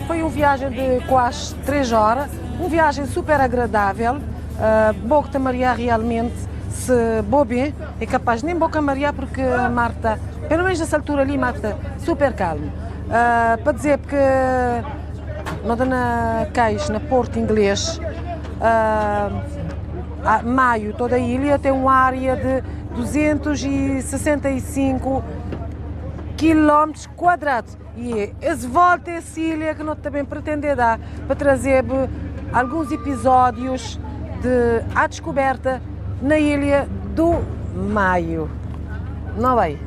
Foi uma viagem de quase 3 horas, uma viagem super agradável. Boca Maria realmente, se bem, é capaz nem Boca Maria porque Marta, pelo menos nessa altura ali, Marta, super calmo. Para dizer que não dá na caixa, na Porto Inglês, a Maio, toda a ilha tem uma área de 265 quilómetros quadrados. E esse volta essa ilha que nós também pretendemos dar para trazer alguns episódios de a descoberta na ilha do Maio. Não vai?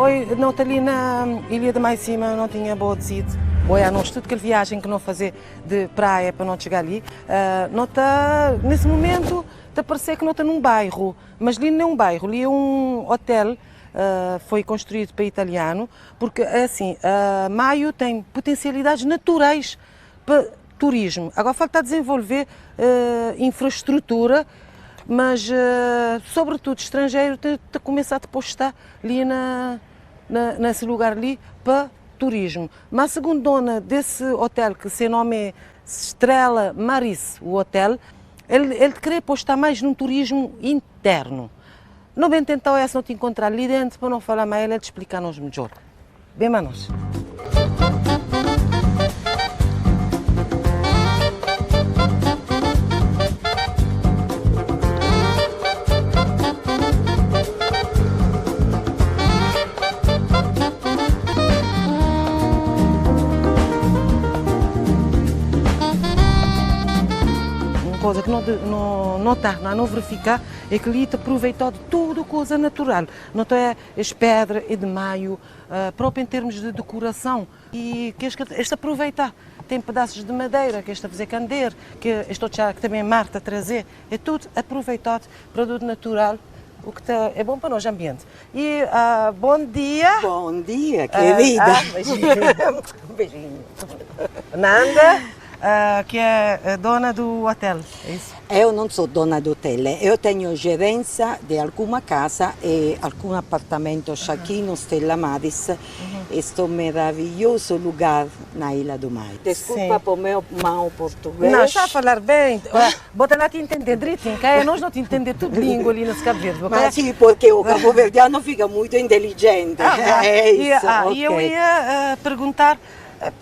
Oi, não está ali na ilha de mais cima, não tinha boa desídia. Oi, a nós, tudo aquela viagem que não fazer de praia para não chegar ali, não está, nesse momento, está a parecer que não está num bairro, mas ali não é um bairro, ali é um hotel, foi construído para italiano, porque assim, Maio tem potencialidades naturais para turismo. Agora falta desenvolver infraestrutura, mas sobretudo estrangeiro está começar a postar ali nesse lugar ali para turismo. Mas segundo dona desse hotel, que seu nome é Estrela Maris, o hotel, ele queria postar mais num turismo interno. Não bem tentar essa não te encontrar ali dentro para não falar mais, ele te explicar-nos melhor. Bem, manos. Coisa que não verificar é que ali te aproveitou de tudo coisa natural. Não é as pedras e de Maio, próprio em termos de decoração. E que este aproveitar. Tem pedaços de madeira que este a fazer candeeiro, que este que também Marta trazer. É tudo aproveitado, produto natural, o que é bom para nós ambiente. E bom dia. Bom dia, querida. Beijinho. Nanda. Que é a dona do hotel, é isso? Eu não sou dona do hotel, eu tenho gerência de alguma casa e algum apartamento aqui no Stella Maris, este maravilhoso lugar na Ilha do Maio. Desculpa por meu mau português. Não, está a falar bem, bota lá te entender direitinho, que nós não te entender tudo língua ali nesse Cabo Verde. Mas sim, porque o cabo-verdiano fica muito inteligente, é isso. E eu ia perguntar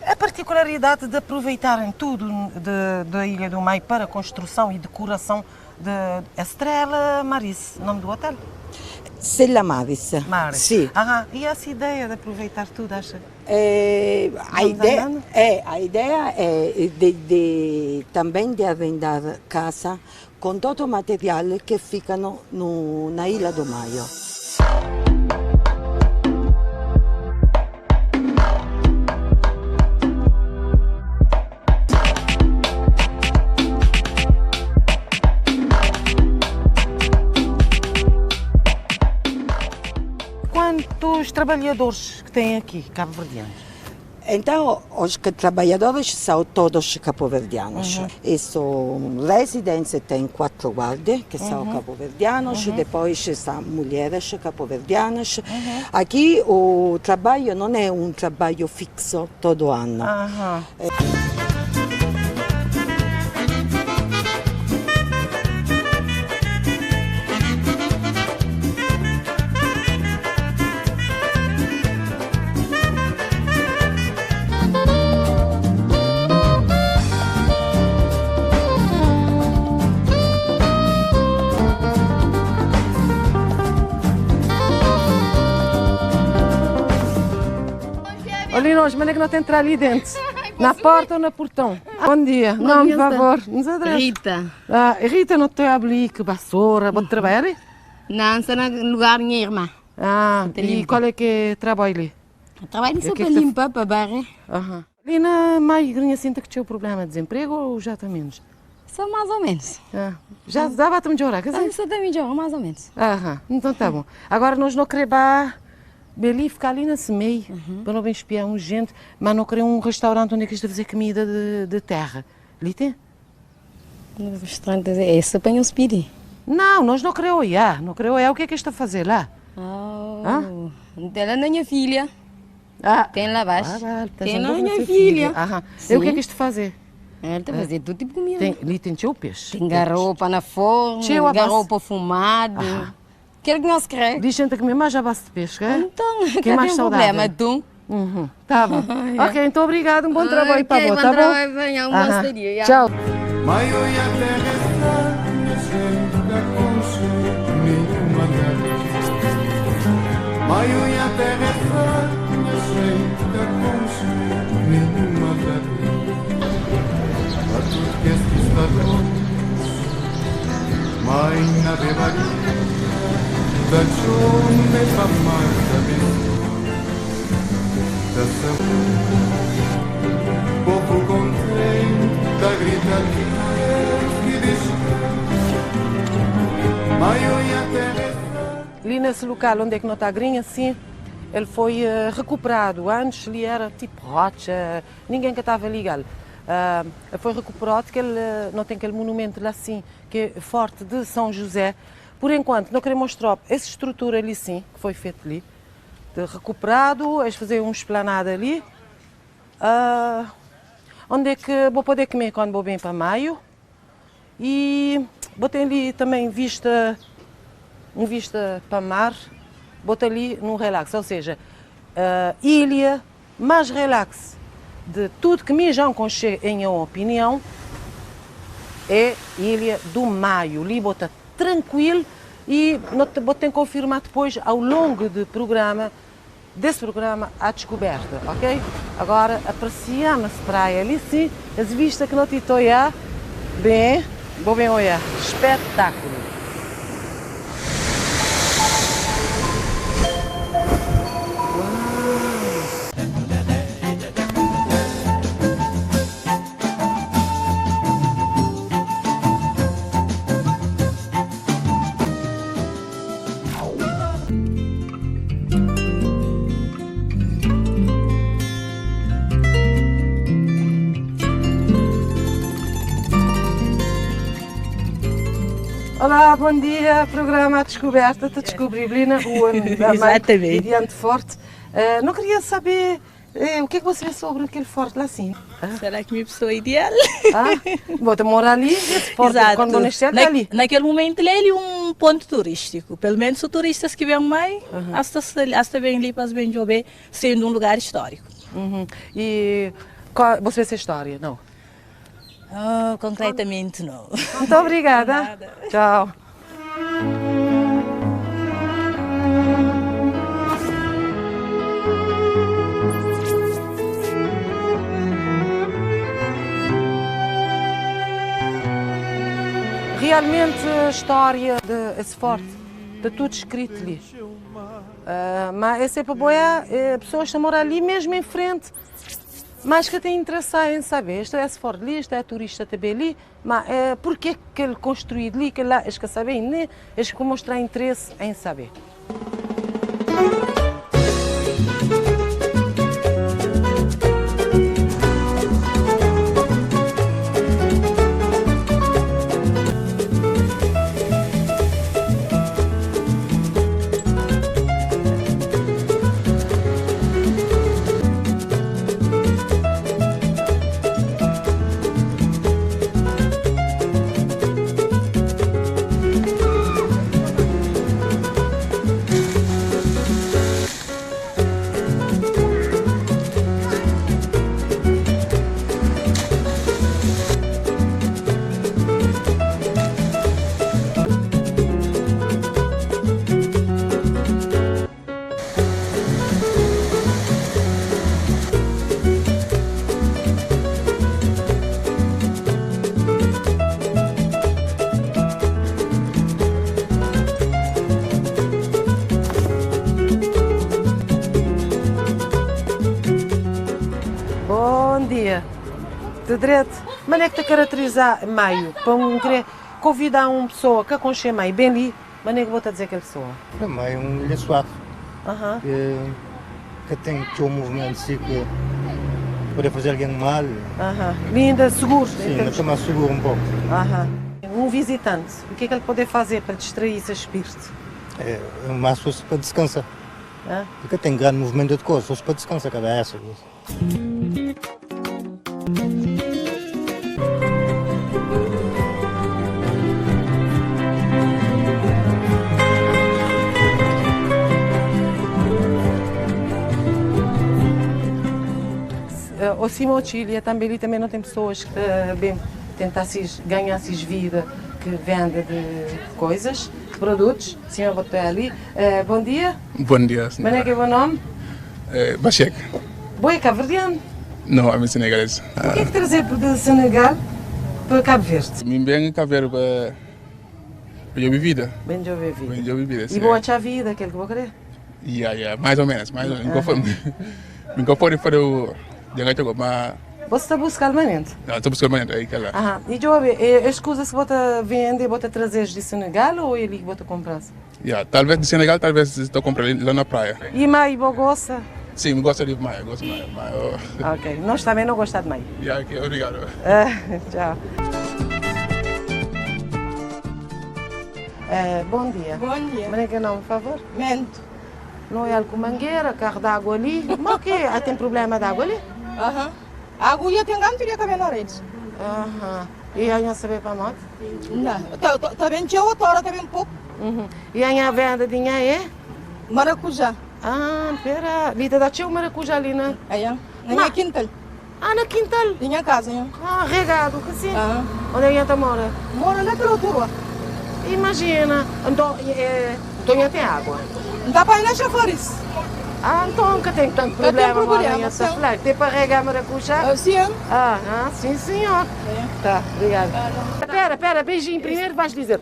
a particularidade de aproveitarem tudo da Ilha do Maio para construção e decoração de Estrela Maris, nome do hotel? Stella Maris. Sim. E essa ideia de aproveitar tudo, acha? A ideia é também de arrendar casa com todo o material que fica na Ilha do Maio. Quantos trabalhadores que tem aqui, cabo-verdianos? Então, os trabalhadores são todos cabo-verdianos. São residentes, tem 4 guardas que são cabo-verdianos, depois são mulheres cabo-verdianas. Aqui o trabalho não é um trabalho fixo todo ano. Linos, mas é que não tem que entrar ali dentro. Na porta ou no portão? Bom dia. Nome, por favor. Nos adresse. Rita. Rita, não estou a abrir que vassoura. Vou trabalhar ali? Não, estou no lugar da minha irmã. E qual é que é o trabalho ali? Trabalho só para limpar, para barrer. Ali na Maigrinha sinta que tinha o problema de desemprego ou já está menos? Só mais ou menos. Já dava a melhorar, quer dizer? Só está melhor, mais ou menos. Então tá bom. Agora nós não queremos ali ficar ali nesse meio, para não bem espiar um gente, mas não querer um restaurante onde é que isto fazer comida de terra. Ali tem? No restaurante é só para um speedy. Não, nós não queremos olhar. Não queremos olhar o que é que está a fazer lá. Tem lá a minha filha. Tem lá abaixo. Tem lá a minha filha. E o que é que isto fazer? Ela está a fazer todo tipo de comida. Ali tem teu peixe. Tem garopa na forno, garopa fumado. Quero que não se crê. Diz gente a comer mais à base de peixe, é? Então, que é mais saudável. Problema, tu? Tá bom. Ok, então obrigado, um bom trabalho para você, tá bom? Trabalho, venha, bom dia. Tchau. Da giorni fa marca da poco contenta grita que diz Ali nesse local onde é que não está a grinha, sim, ele foi recuperado. Antes ele era tipo rocha, ninguém que estava legal. Ele foi recuperado porque ele não tem aquele monumento lá assim, que é forte de São José. Por enquanto, não queremos mostrar essa estrutura ali sim, que foi feita ali, de recuperado, eles fazer um esplanada ali, onde é que vou poder comer quando vou bem para maio, e vou ter ali também vista para mar, vou ter ali num relax, ou seja, ilha mais relax de tudo que me já conchei em minha opinião, é Ilha do Maio, ali vou estar tranquilo e vou ter que confirmar depois ao longo desse programa a descoberta, ok? Agora apreciamos a praia ali sim, as vistas que não te estou a bem, vou bem olhar, espetáculo! Olá, bom dia, programa A Descoberta, te descobri ali na rua, Exatamente. Diante Forte. Não queria saber o que é que você vê sobre aquele forte lá assim. Será que minha pessoa é ideal? Vou morar ali, esse forte, quando vou nascer, está ali. Naquele momento ele é um ponto turístico, pelo menos os turistas que vêm mais, hasta bem ali para bem jogar, sendo um lugar histórico. E você vê essa história, não? Concretamente não. Muito obrigada. Tchau. Realmente a história desse forte está tudo escrito ali. Mas é sempre boa, pessoas que moram ali mesmo em frente. Mas que tem interesse em saber, isto é forte ali, isto é turista também ali, mas por que ele construído ali, que lá, eles querem saber, né? Eles querem mostrar interesse em saber. bom dia. De direito. Mas é que te caracteriza meio, para um querer convidar uma pessoa que aconche meio, bem ali, mas é que vou te dizer aquela pessoa. Também é um ilha suave, Aham. que tem um movimento assim que pode fazer alguém mal. Aham. Linda, seguro. Sim, mas também segura um pouco. Aham. Um visitante, o que é que ele pode fazer para distrair esse espírito? É mais fosse para descansar. Hã? Porque tem grande movimento de coisas, fosse para descansar cada essa. O Simão Chile também não tem pessoas que bem tentar ganhar vida, que vende de coisas, de produtos. Sim, eu botei ali. Bom dia. Bom dia, Mas senhora. é que é o nome? Bachek. Boi cabo-verdiano. Não, I'm senegalês. O que é que trazer de Senegal para Cabo Verde? Mim bem Cabo Verde para eu vida. Bem de ouvir Bem vida. eu vida. E boa a vida, aquele que vou querer. Mais ou menos. Nunca foi para o jangan cukup mas Você está buscando permanente. não estou buscando maneira aí cara. Aham. E eu ouvi, as coisas que você vende, você trazer de Senegal ou ele que você comprar? Talvez de Senegal, talvez estou comprando lá na praia. E mais você gosta? Sim, gosto de mais, gosto mais. Ok, nós também não gostamos de mais. Ok, obrigado. Tchau. Bom dia. Bom dia. Mas é que não, por favor? Mento. Não é com mangueira, carro d'água ali. Mas o quê? Tem problema d'água ali? Aham. A agulha tem ganho, teria cabelo na rede. Aham. E aí não sabe para moto? Não. Tá bem tio, tora tá bem pouco. E aí a venda de é? Maracujá. Ah, pera. Lita da tio maracujá ali, né? Aí, na Ma- minha quintal. Ah, na quintal. Minha casa, hein? Ah, regado, que sim. Aham. Onde é que ela mora? Mora naquela rua. Imagina. Então, tem água. Não dá pra ir na Chafaris. Ah, então que tem tanto problema. problema, Essa sim. flag. Tem para regar maracujá? Sim. Sim, senhor. Tá, obrigada. Pera, beijinho primeiro, vais dizer.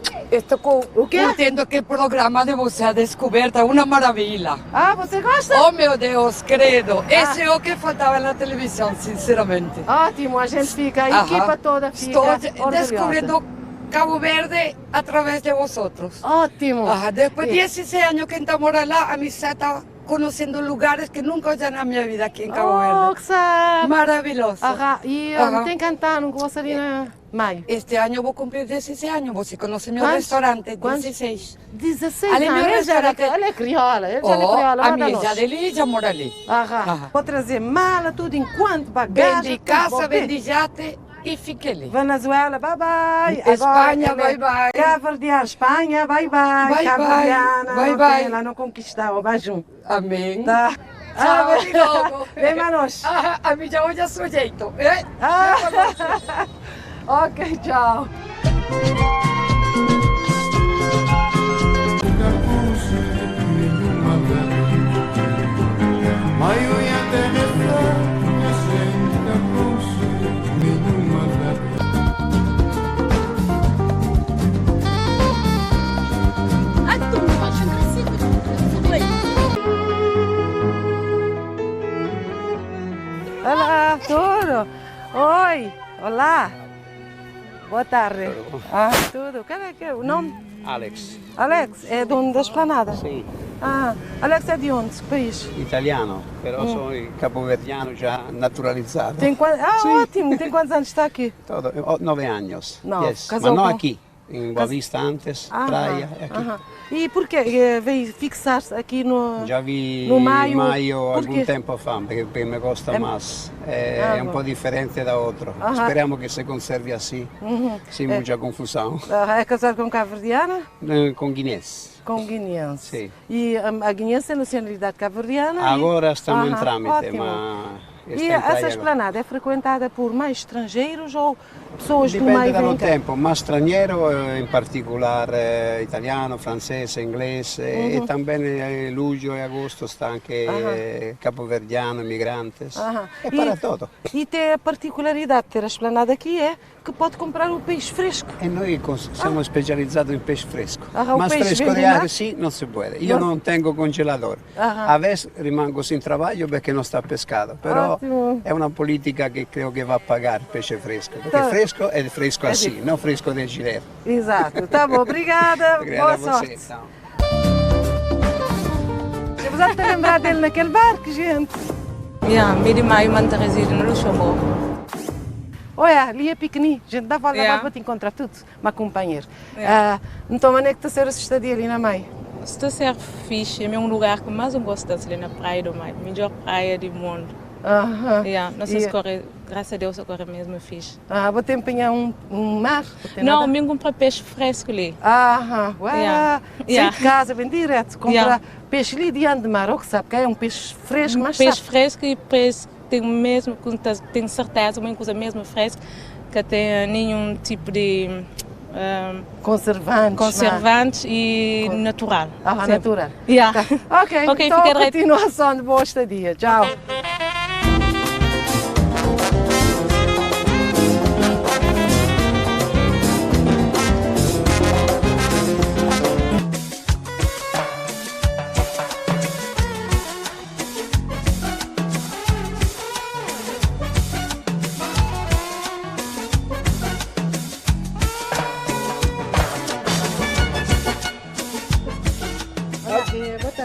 O quê? Entendo que o programa de você a descoberta é uma maravilha. Ah, você gosta? Oh meu Deus, credo. Esse é o que faltava na televisão, sinceramente. Ótimo, a gente fica, a Ajá. equipa toda fica Estou orgulhosa. descobrindo Cabo Verde através de vosotros. Ótimo. Después de 16 años que estamos lá, a mí se está conociendo lugares que nunca ya en mi vida aquí en Cabo Verde. Que sabe. Maravilhoso. E Ajá. tem cantando com você ali na maio. Este año voy a cumplir 16 años. Você conoce mi ¿Cuántos? restaurante, ¿Cuántos? 16. 16 Ali, meu anos. restaurante. Ela é crioula, ele já é Oh, crioula. a manda minha nós. já dele já mora ali. Aham. Vou trazer mala, tudo enquanto, bagagem. Vendi tudo casa, bom. vendi yate e fiquei ali. Venezuela, bye bye. Espanha, Agora, bye bye. Cabo Verdeano, Espanha, bye bye. Bye Cabo bye. Verdeano, Bye ok, bye. Ela não conquistou, vai junto. Amém. Tá. Tchau, até logo. Vem, Manos. A mim já hoje é sujeito. Ok, tchau. Cartucho, nenhuma data. Maio e até rezar, minha gente, cartucho, nenhuma data. Olá, tudo? Oi, olá. Boa tarde. Tudo. Qual é que é o nome? Alex, Alex, é de onde? Da Esplanada? sì, Alex é de onde? Que país? italiano, però sono capoverdiano già naturalizzato. Ótimo. Tem quantos anos está aqui? Ho 9 años. No, Yes. casou Ma no com- aqui, em Boa Vista antes, praia, é aqui. E porquê veio fixar-se aqui no... Già vi No maio, algum perché? tempo fa, perché mi costa mais. È un bom. po' differente da outro. Speriamo che si conservi assim, sem muita confusão. É casado com cabo-verdiana? Com guinês. Com guineense. Sim. E a guineense é nacionalidade cabo-verdiana? Agora estamos em Aham, trâmite, ótimo. mas... E essa esplanada é frequentada por mais estrangeiros ou pessoas do Dipende meio dallo vêm cá? tempo, ma straniero in particolare italiano, francese, inglese e também luglio e agosto sta anche capoverdiano, migrantes. E para todo. E tem a particularidade de ter a esplanada aqui é que pode comprar o peixe fresco. E noi siamo specializzati in pesce fresco. O Ma peixe fresco vende di lá? aria sì, non si può. Io non tengo congeladore. A veces rimango sin trabalho perché non sta pescato, però Ótimo. è una politica che credo che va a pagare il pesce fresco, perché fresco è fresco assim, non fresco del Gilet. Exato. Tá bom, obrigada. Boa sorte. Vamos até lembrar dele naquele barco, gente. Yeah, meio de maio, manta resíduo no Luxemburgo. Olha, ali é pequenininho. A gente dá volta para te encontrar tudo, uma companheira. Então, onde é que está a ser estadia ali na Mai? Está a ser fixe, é um lugar que mais eu gosto de ali na praia do Maio, melhor praia do mundo. Nossa escorre, graças a Deus, agora mesmo fixe. Vou ter empenhar um mar? Não, eu compro peixe fresco ali. Sai de casa, vem direto, comprar peixe ali diante do mar, ou que sabe que é um peixe fresco, mas peixe fresco e peixe tem mesmo, tem certeza, uma coisa mesmo fresca, que tem nenhum tipo de conservantes e natural. Natural. Ok, então continuação de boa estadia. Tchau.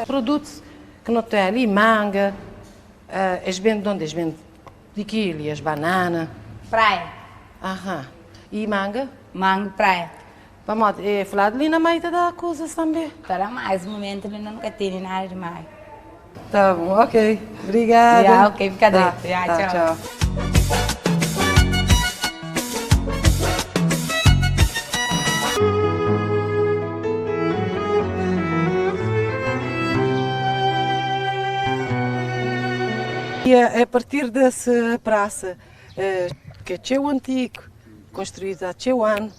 Produtos que não tem ali, manga, eles vendem de onde? Eles vendem de quilo, as bananas. Praia. E manga? Manga, praia. Vamos, falar ali na meita da coisa também. Para mais, no momento ele nunca tem nada de mais. Tá bom, ok. Obrigada. Ok, fica dentro. Tchau. E a partir dessa praça, que é teu antigo, construído há teu ano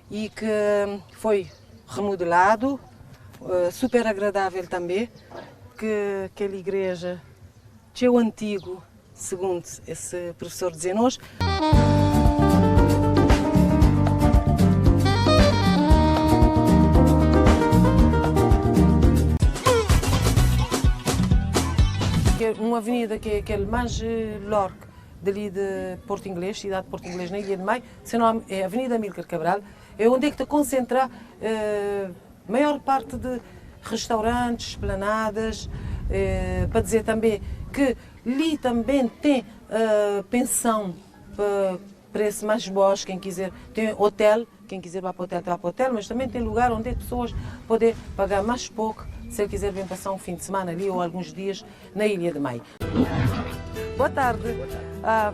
e que foi remodelado, super agradável também, que aquela igreja teu antigo, segundo esse professor dizia-nos. Uma avenida que é aquele mais largo dali de Porto Inglês, cidade de Porto Inglês, na Ilha de Maio, seu nome é Avenida Amílcar Cabral, é onde é que está concentrada a maior parte de restaurantes, esplanadas, para dizer também que ali também tem pensão para preço mais baixo, quem quiser, tem hotel, quem quiser vai para o hotel, vai para o hotel, mas também tem lugar onde as pessoas podem pagar mais pouco, se ele quiser vir passar um fim de semana ali ou alguns dias na Ilha de Maio. Boa tarde.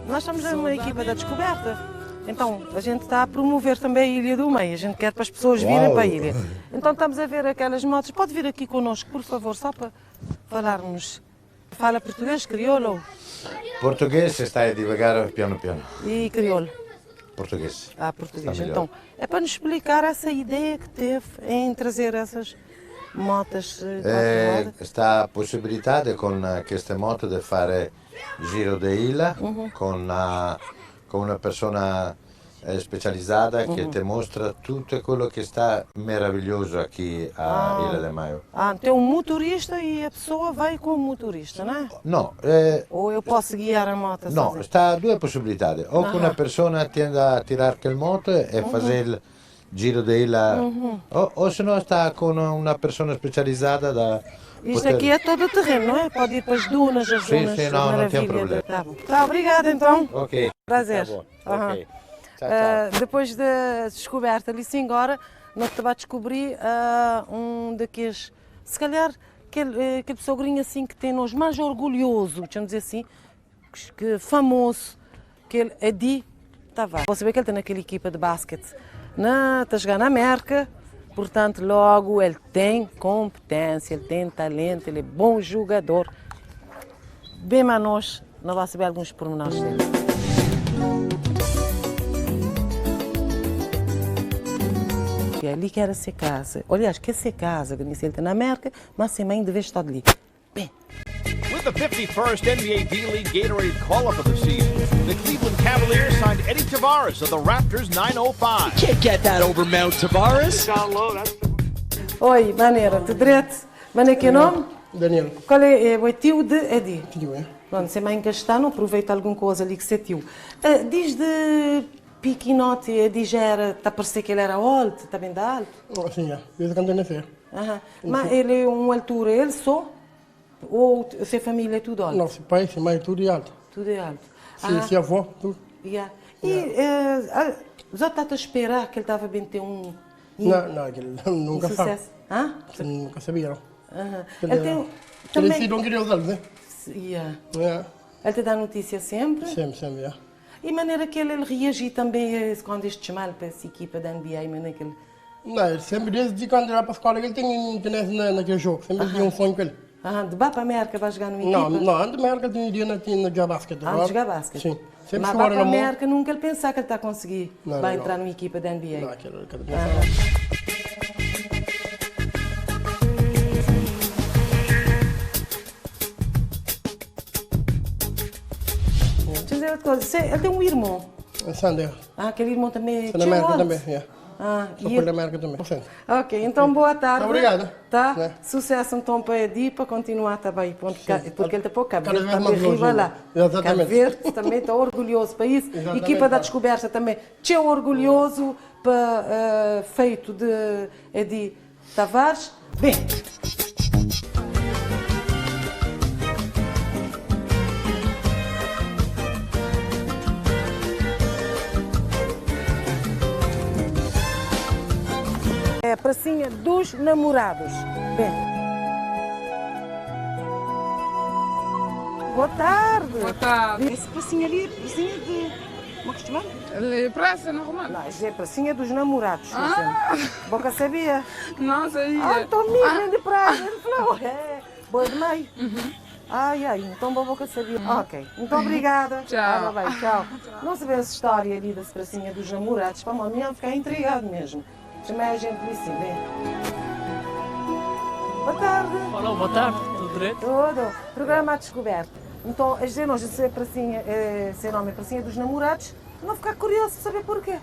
Nós estamos numa equipa da descoberta, então a gente está a promover também a Ilha do Maio, a gente quer para as pessoas virem para a ilha. Então estamos a ver aquelas motos, pode vir aqui connosco, por favor, só para falarmos. Fala português, crioulo? Português está a divagar piano. E crioulo? Português. Português. Então, é para nos explicar essa ideia que teve em trazer essas motos. Está a possibilità con queste moto di fare giro di ilha con una persona specializzata che ti mostra tutto quello che sta meraviglioso aqui a Ilha de Maio. Tem um motorista e a pessoa vai com o motorista, não é? No. Ou eu posso guiar a moto No, sozinho? sta a due possibilità. O che una persona tenda a tirare il moto e fare il giro di ilha, o se no sta con una persona specializzata da Isto aqui é todo o terreno, não é? Pode ir para as dunas, Sim, não tem problema. Tá bom. Tá, obrigada então. Ok. Prazer. Tá bom. Ok. Tchau, tchau. Depois da descoberta ali sim agora, nós estamos a descobrir um daqueles, se calhar, aquele pessoa assim que tem nos mais orgulhoso, deixa-me dizer assim, que famoso, que ele é Edi Tavares. Vou saber que ele tem naquela equipa de basquete, está a jogar na América, portanto logo ele tem competência, ele tem talento, ele é bom jogador. Bem, mas nós vamos saber alguns pormenores dele. Ali que era ser casa. Aliás, quer ser casa, que ele está na América, mas sem mãe de vez está ali. Bem. With the 51st NBA D-League Gatorade call-up of the season, the Cleveland Cavaliers signed Eddie Tavares of the Raptors 905. Can't get that over Mount Tavares. Oi, maneira, tudo direito? Maneira que nome? Daniel. Qual é o tio de Eddie? Tio, é? Pronto, se é mãe Castano, aproveita alguma coisa ali que você tiu. Diz de Piquinote, digera, está a parecer que ele era alto, está bem alto? Sim, desde quando eu nasci. Mas ele é uma altura, ele só? Ou a sua família é tudo alto? Não, seu pai, sua mãe, tudo é alto. Tudo é alto. Se avó, tudo. Yeah. E já está a esperar que ele estava bem ter um... Não, ele nunca sabe. Nunca sabia, não. Ele tem... Ele se não queria usar, né? Ele te dá notícia sempre? Sempre, E a maneira que ele reagir também quando este mal para essa equipa da NBA, maneira que ele... Não, ele sempre desde quando ele vai para a escola, ele tem interesse naquele jogo, sempre tinha um sonho com ele. De vai para a América, vai jogar no equipa? Não, antes da América tinha um dia na jogar basquete. Antes de jogar basquete? Sim. Sempre mas vai para a América, nunca ele pensar que ele está a conseguir vai entrar numa equipa da NBA? Não, aquele pensar Deixa eu dizer outra coisa, ele tem um irmão? Sander. Aquele irmão também é da América também, Só por da América também. Ok, então boa tarde. Obrigado. Tá? Sucesso então para Edi, para continuar também, porque ele está pouco Cabo Verde, cada vez mais longe. lá. Cabo Verde também está orgulhoso para isso. Equipa da Descoberta também, tchê orgulhoso para feito de Edi Tavares. Bem. É a pracinha dos namorados. Bem. Boa tarde. Boa tarde. Essa pracinha ali é pracinha de... Como é que se chama? É praça normal. Não, isso é pracinha dos namorados. Boca sabia? Não sabia. Estou mesmo de praia. Ele falou, boa de meio. Então boca sabia. Ok, muito obrigada. Tchau. Bem, tchau. Não sabia essa história ali da pracinha dos namorados. Para a minha ficar intrigado mesmo. Chamei a gente ali sim, bem. Boa tarde. Olá, boa tarde. Tudo direito? Tudo. Programa à Descoberta. Então, a dizer hoje se seu nome é Pracinha dos Namorados, não ficar curioso para saber porquê.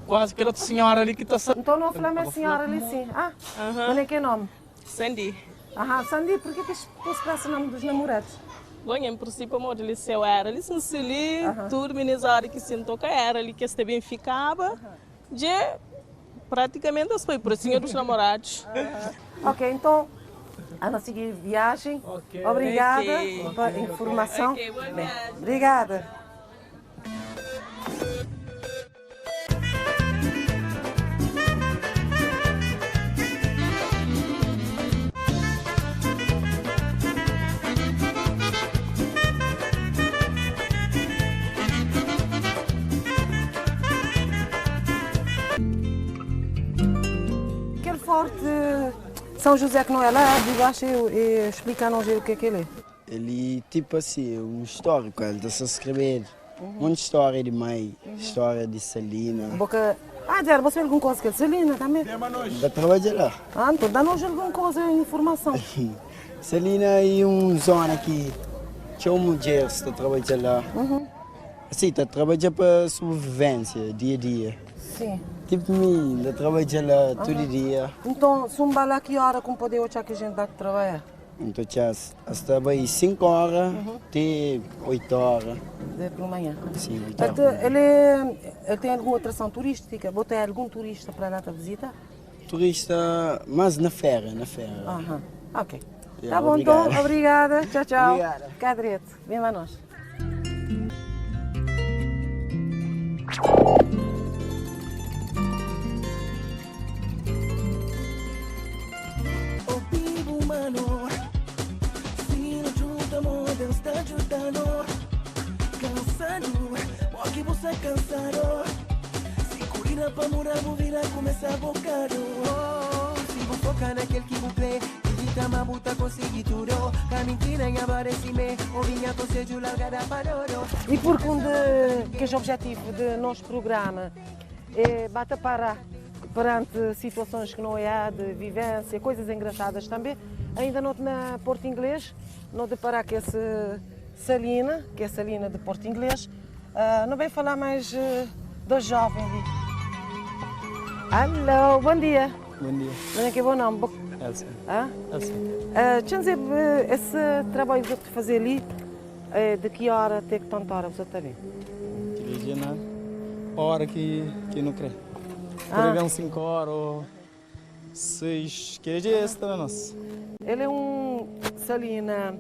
Quase aquela senhora ali que está... Então não falar mais senhora ali sim. Qual é que é o nome? Sandy. Sandy, por que se passa o nome dos namorados? Bom, em princípio, o liceu era ali, se ali, tudo, menizada que se toca era ali, que este bem ficava, de praticamente foi Pracinha dos Namorados. Ok, então, a seguir viagem. Okay. Obrigada pela informação. Okay, boa bem, obrigada. Forte São José que não é lá, de baixo e explicar-nos o que é ele é. Ele, tipo assim, um histórico, ele está a escrever uma história de mãe, história de Celina. Boca... já você alguma coisa que é Celina também? Da trabalhar lá. Então dá-nos alguma coisa, informação. Celina é uma zona que tinha uma mulher que está a trabalhar lá. Assim, está a trabalhar para sobrevivência, dia a dia. Sim. Tipo mim, ainda trabalho lá todo dia. Então, se um bala que hora com poder achar que a gente dá que trabalhar? Então, hasta bem 5 horas até 8 horas. De pela manhã? Sim, 8 horas. Ele tem alguma atração turística? Botar algum turista para lá te visitar? Turista, mas na feira, Ok. Yeah, tá bom, obrigado. Então, obrigada. Tchau, tchau. Obrigada. Fica direito. Vem lá nós. Deus está ajudando, cansado, porque você é cansado. Se corrida para morar, vou virar, começa a bocar. Se vou focar naquele que cumpre, evita uma buta, conseguir tudo. A mentira em aparece-me, ou vinha com seja largada para ouro. E porque que é o objetivo do nosso programa é bater para perante situações que não há de vivência, coisas engraçadas também. Ainda não na Porto Inglês, não deparar com essa Salina, que é a Salina de Porto Inglês, não vem falar mais dos jovens ali. Alô, bom dia. Bom dia. Não é que é bom nome? Elsa. Ah? Elsa. Deixa dizer, esse trabalho que você fazer ali, de que hora até que tanta hora você está bem? Que dia na hora que não crê. Por exemplo, 5 horas ou 6, que dia é esse também nosso? Ele é salina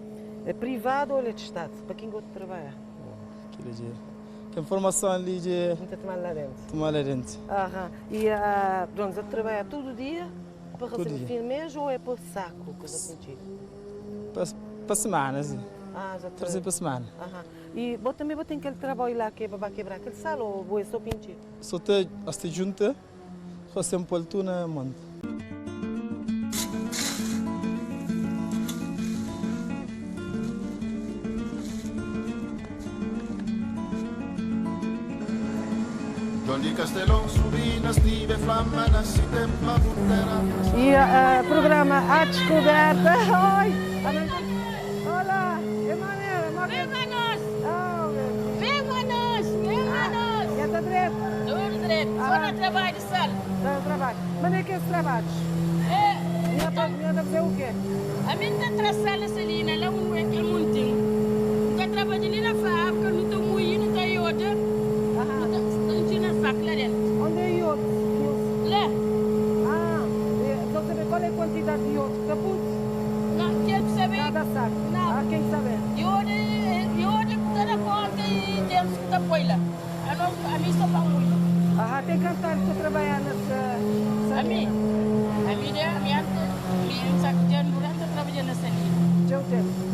privado ou ele é de Estado? Para quem gosta de trabalhar? Que dia. Que informação ali de... Não está tomando lá dentro? Tomar lá dentro. Aham. E pronto, você trabalha todo dia para receber dia. fim de mês ou é por saco que você sentir? Para semana, sim. Já Trazer para semana. Aham. E você também tem aquele trabalho lá que é para quebrar aquele sal ou vou só pintar? Só te junta, você um pouco na monte. Johnny Castellon subì na stive flamma na si templa buttera. E o programa A Descoberta. Oi! Olá! Emanuel! Vemo-nos! Oh, Vemo-nos! Vemo-nos! Já está direito? Tudo direito. Só no trabalho de sala. Está no trabalho. Mas é que esse trabalho? Minha está fazer o quê? A minha está traçando essa linha, lá um montinho. Está trabalhando ali na fábrica, não estou moendo, não está outra. Onde é iodo? Lá. Então saber qual é a quantidade de iodo? Capuz? Não, quero saber. Cada saco? Não. Quem sabe? Iodo está na conta e temos que apoiar lá. A mim só para muito. Tem quanto tempo que trabalhar nessa A mim? A minha saco de ano durante a trabalhar nessa linha. Já o tempo?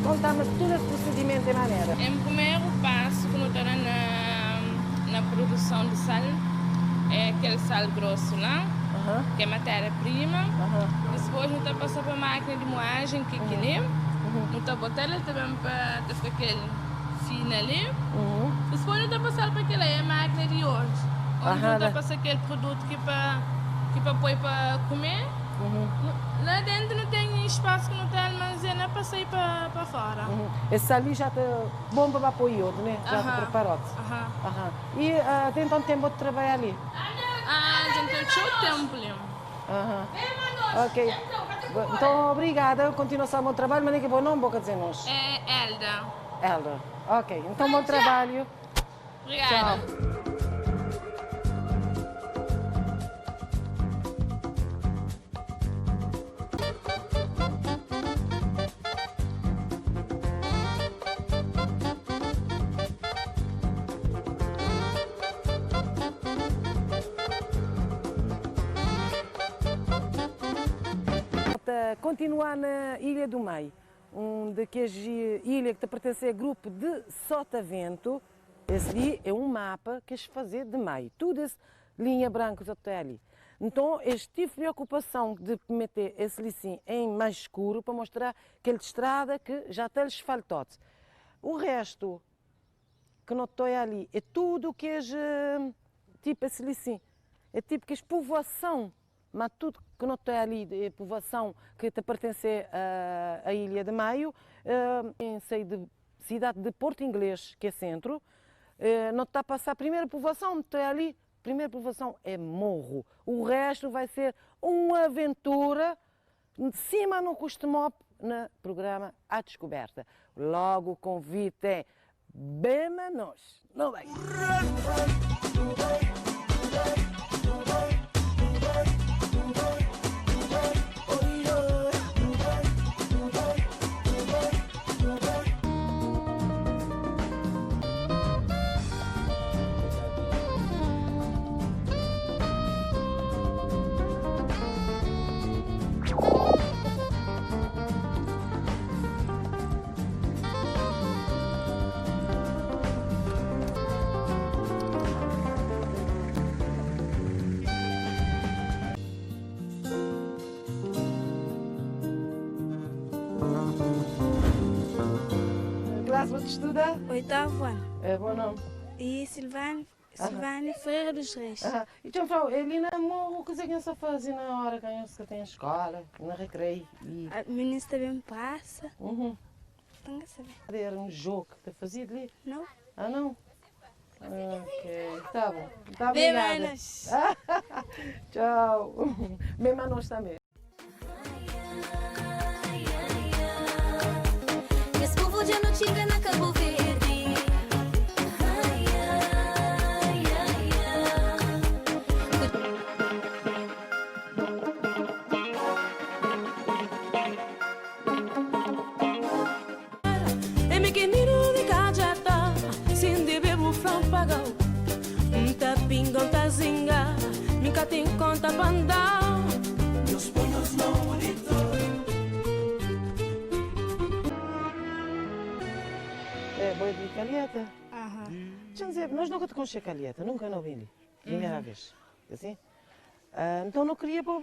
Contamos todo esse procedimento de maneira. Em primeiro passo, quando está na produção de sal, é aquele sal grosso lá, que é matéria-prima. Depois, não está passando para a máquina de moagem, que é aquele. Não está botando também para ficar aquele fino ali. Depois, não está passando para aquela máquina de hoje. Onde não está passando aquele produto que para pôr para comer. Lá dentro não tem espaço que não tem armazena para sair para fora. Esse ali já está bom para pôr iodo, né? Já está preparado. E tem tanto tempo de trabalhar ali? Já tem muito tempo ali. Ok. Então, obrigada. Continuação do bom trabalho, mas nem que bom nome, boca dizer nós. É Elda. Elda. Ok. Então, bom trabalho. Obrigada. Tchau. Continuar na Ilha do Meio, onde que a ilha que pertence ao grupo de Sotavento. Esse ali é um mapa que eles fazem de meio, tudo essa linha branca até ali. Então, eles tive preocupação de meter esse licinho em mais escuro para mostrar aquele de estrada que já está asfaltado. O resto que não estou ali é tudo que é tipo esse licinho, é tipo que é povoação. Mas tudo que não está ali de povoação que te pertence à Ilha de Meio, em cidade de Porto Inglês, que é centro, não está a passar a primeira povoação, está ali, a primeira povoação é Morro. O resto vai ser uma aventura de cima no Costemop, no programa A Descoberta. Logo o convite é bem a nós, não vai? Classe onde estuda? Oitavo ano. É bom nome? E Silvane Silvânia Ferreira dos Reis. Então, Frau, ele não o que você quer fazer na hora que tem escola, na recreio? O menino também passa. Tem que saber. Era um jogo que te fazia ali? Não. Ah, não? Ok, tá bom. Tá Bem, obrigada. manos. Tchau. Bem, manos também. Esse povo já não chega na Cabo Verde. É pequenino de cajata, sem de bebo frão pagão. Tá pingão, tá zinga, nunca tem conta bandão. Meus punhos não bonito. É, boi de calheta? Deixa eu dizer, nós nunca te conchei calheta, nunca não vim ali. Primeira vez. Assim? Então não queria para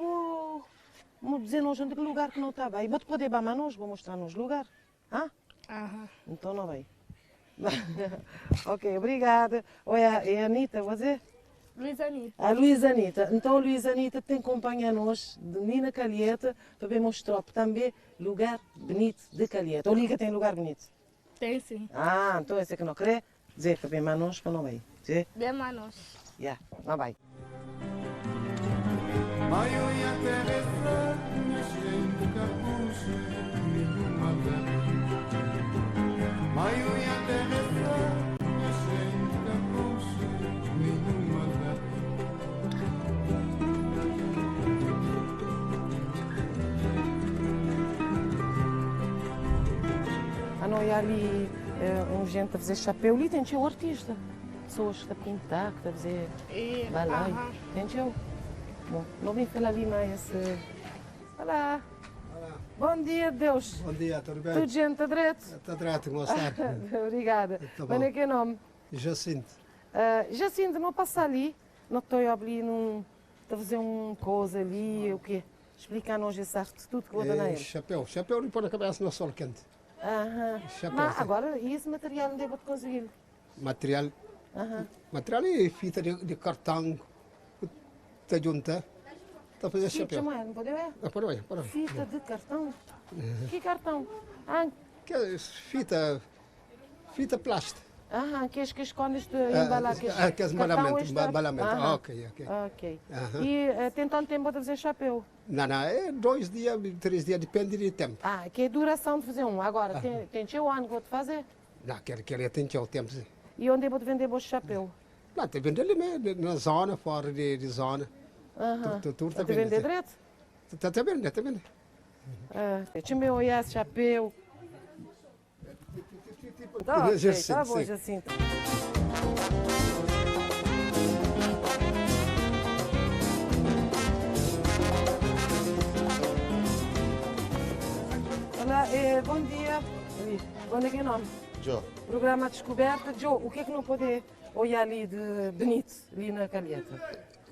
dizer nós onde que lugar que não estava. Aí vou-te poder ir nós, vou mostrar-nos lugar. Então não vai. Ok, obrigada. Olha, é a Anitta, você? Luísa Anitta. A Luísa Anitta. Então a Luísa Anitta tem acompanha nós de Nina Calheta para mostrar também lugar bonito de Calheta. O Liga tem lugar bonito? Tem sim. Então esse que não quer dizer para bem nós para não vai. Bem manos. Não vai. Maioia Teresa, mexendo capucho, nenhuma Maioia Teresa, mexendo capucho, nenhuma Não ia ali gente a fazer chapéu ali, tem o artista. Pessoas que a pintar, que a fazer balai. Tem eu. Bom, não vim falar ali mais. Olá. Bom dia, Deus. Bom dia, tudo bem? Tudo gente, direito? Está direito, moçar. Obrigada. Mas é que nome? Jacinto. Jacinto, não passa ali. Não estou ali a fazer uma coisa ali, o quê? Explicar-nos essa arte, tudo que vou dar nele. Chapéu e pôr a cabeça no sol quente. Chapéu. Mas agora, e esse material não devo conseguir? Material é fita de cartão, está junta, está a fazer chapéu. Não pode ver? Pode ver. Fita de cartão? Que cartão? Que é fita plástica. Que escondes de embalar? Que é embalamento. Ok. E tem tanto tempo de fazer chapéu? Não, é 2 dias, 3 dias, depende do tempo. Que é a duração de fazer um. Agora, tem o ano que vou-te fazer? Não, aquele tem o tempo. Sim. E onde vou-te vender o chapéu? Não, te vende ali mesmo, na zona, fora de zona. Tu te vende direto? Está vendo. Deixa-me olhar esse chapéu. Tá bom, Jacinto. Olá, bom dia. Bom dia, que nome? Joe. Programa Descoberta. Joe, o que é que não pode olhar ali de bonito, ali na Calheta?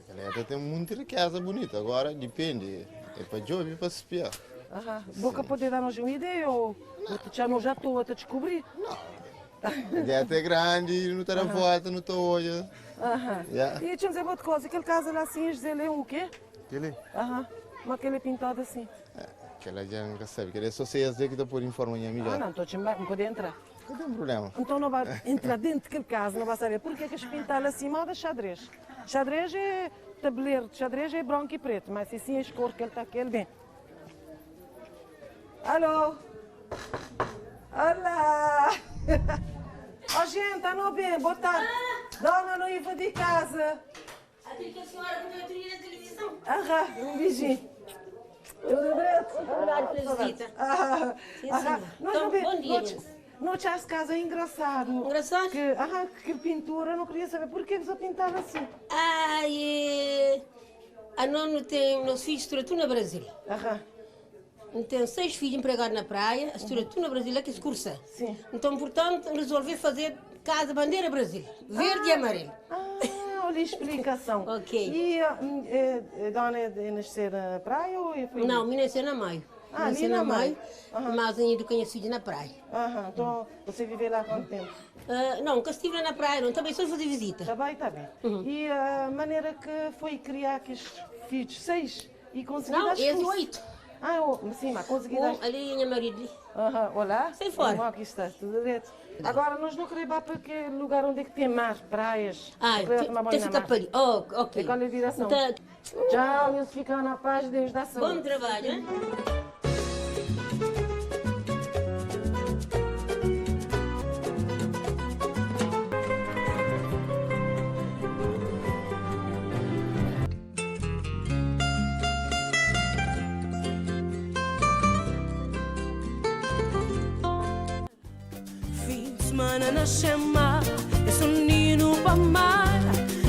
Calheta tem muita casa bonita, agora depende. É para Joe e para espiar. Boca poder dar-nos uma ideia ou já estou a descobrir? Não. Calheta é grande, não está na volta, não está olha. E deixa eu dizer outra coisa, aquele caso lá assim, ele é o quê? Aquele? Mas aquele é pintado assim. Aquela já nunca sabe, que é só você que está por informar melhor. Não, estou não pode entrar. Não tem problema. Então não vai entrar dentro daquele caso, não vai saber por que eles pintaram assim mal da xadrez. Xadrez é tabuleiro, xadrez é branco e preto, mas assim é a cor que ele está aqui, ele vem. Alô? Olá! Gente, não bem, boa tarde. Dona Noiva de casa. Aquele que a senhora viu na televisão. Um beijinho. Tudo direito? Obrigada pela visita. Bom dia. Não te achas casa engraçado? Engraçado? Que pintura, não queria saber por que você pintava assim. A nona tem nos filhos tudo na Brasil. Tem 6 filhos empregados na praia, tudo na Brasil é que se cursa. Sim. Então, portanto, resolvi fazer casa bandeira Brasil, verde e amarelo. Olha a explicação. Ok. E a dona é nascer na praia ou foi? Não, me nasceu na Maio. Ali na Maio. Mas ainda conheci na praia. Então, você viveu lá há quanto tempo? Não, nunca estive lá na praia, não. Também só fazer visita. Está bem, está bem. E a maneira que foi criar aqueles filhos? 6? E conseguir Não, eles 8. Sim, mas consegui ali, minha marido. Olá? Sai fora. Aqui está, tudo direito. Agora, nós não queremos ir para aquele lugar onde é que tem mar, praias. Tem que tapar ali. Oh, ok. E qual é a direção? Então... Tchau, eles ficam na paz, Deus dá saúde. Bom trabalho, hein? Fim de semana na chama, é nino para mar,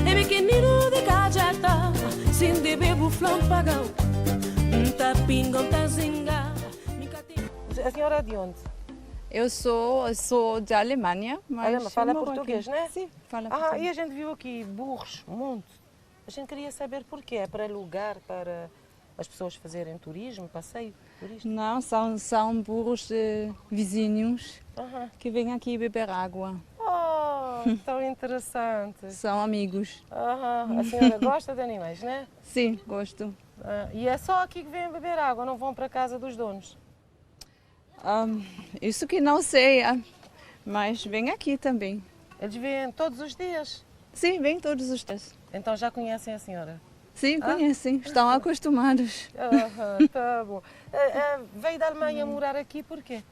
é pequenino de cajata, sem de bebo flão pagão, tá pingão, tá zinga. A senhora é de onde? Eu sou de Alemanha, mas fala moro português, aqui. né? Sim, fala português. E a gente viu aqui burros, um monte. A gente queria saber porquê. É para lugar, para as pessoas fazerem turismo, passeio turístico? Não, são burros vizinhos que vêm aqui beber água. Oh, tão interessante. São amigos. A senhora gosta de animais, né? Sim, gosto. E é só aqui que vêm beber água, não vão para a casa dos donos? Isso que não sei, mas vem aqui também. Eles vêm todos os dias? Sim, vêm todos os dias. Então já conhecem a senhora? Sim, conhecem, estão acostumados. Tá bom. Veio da Alemanha morar aqui por quê?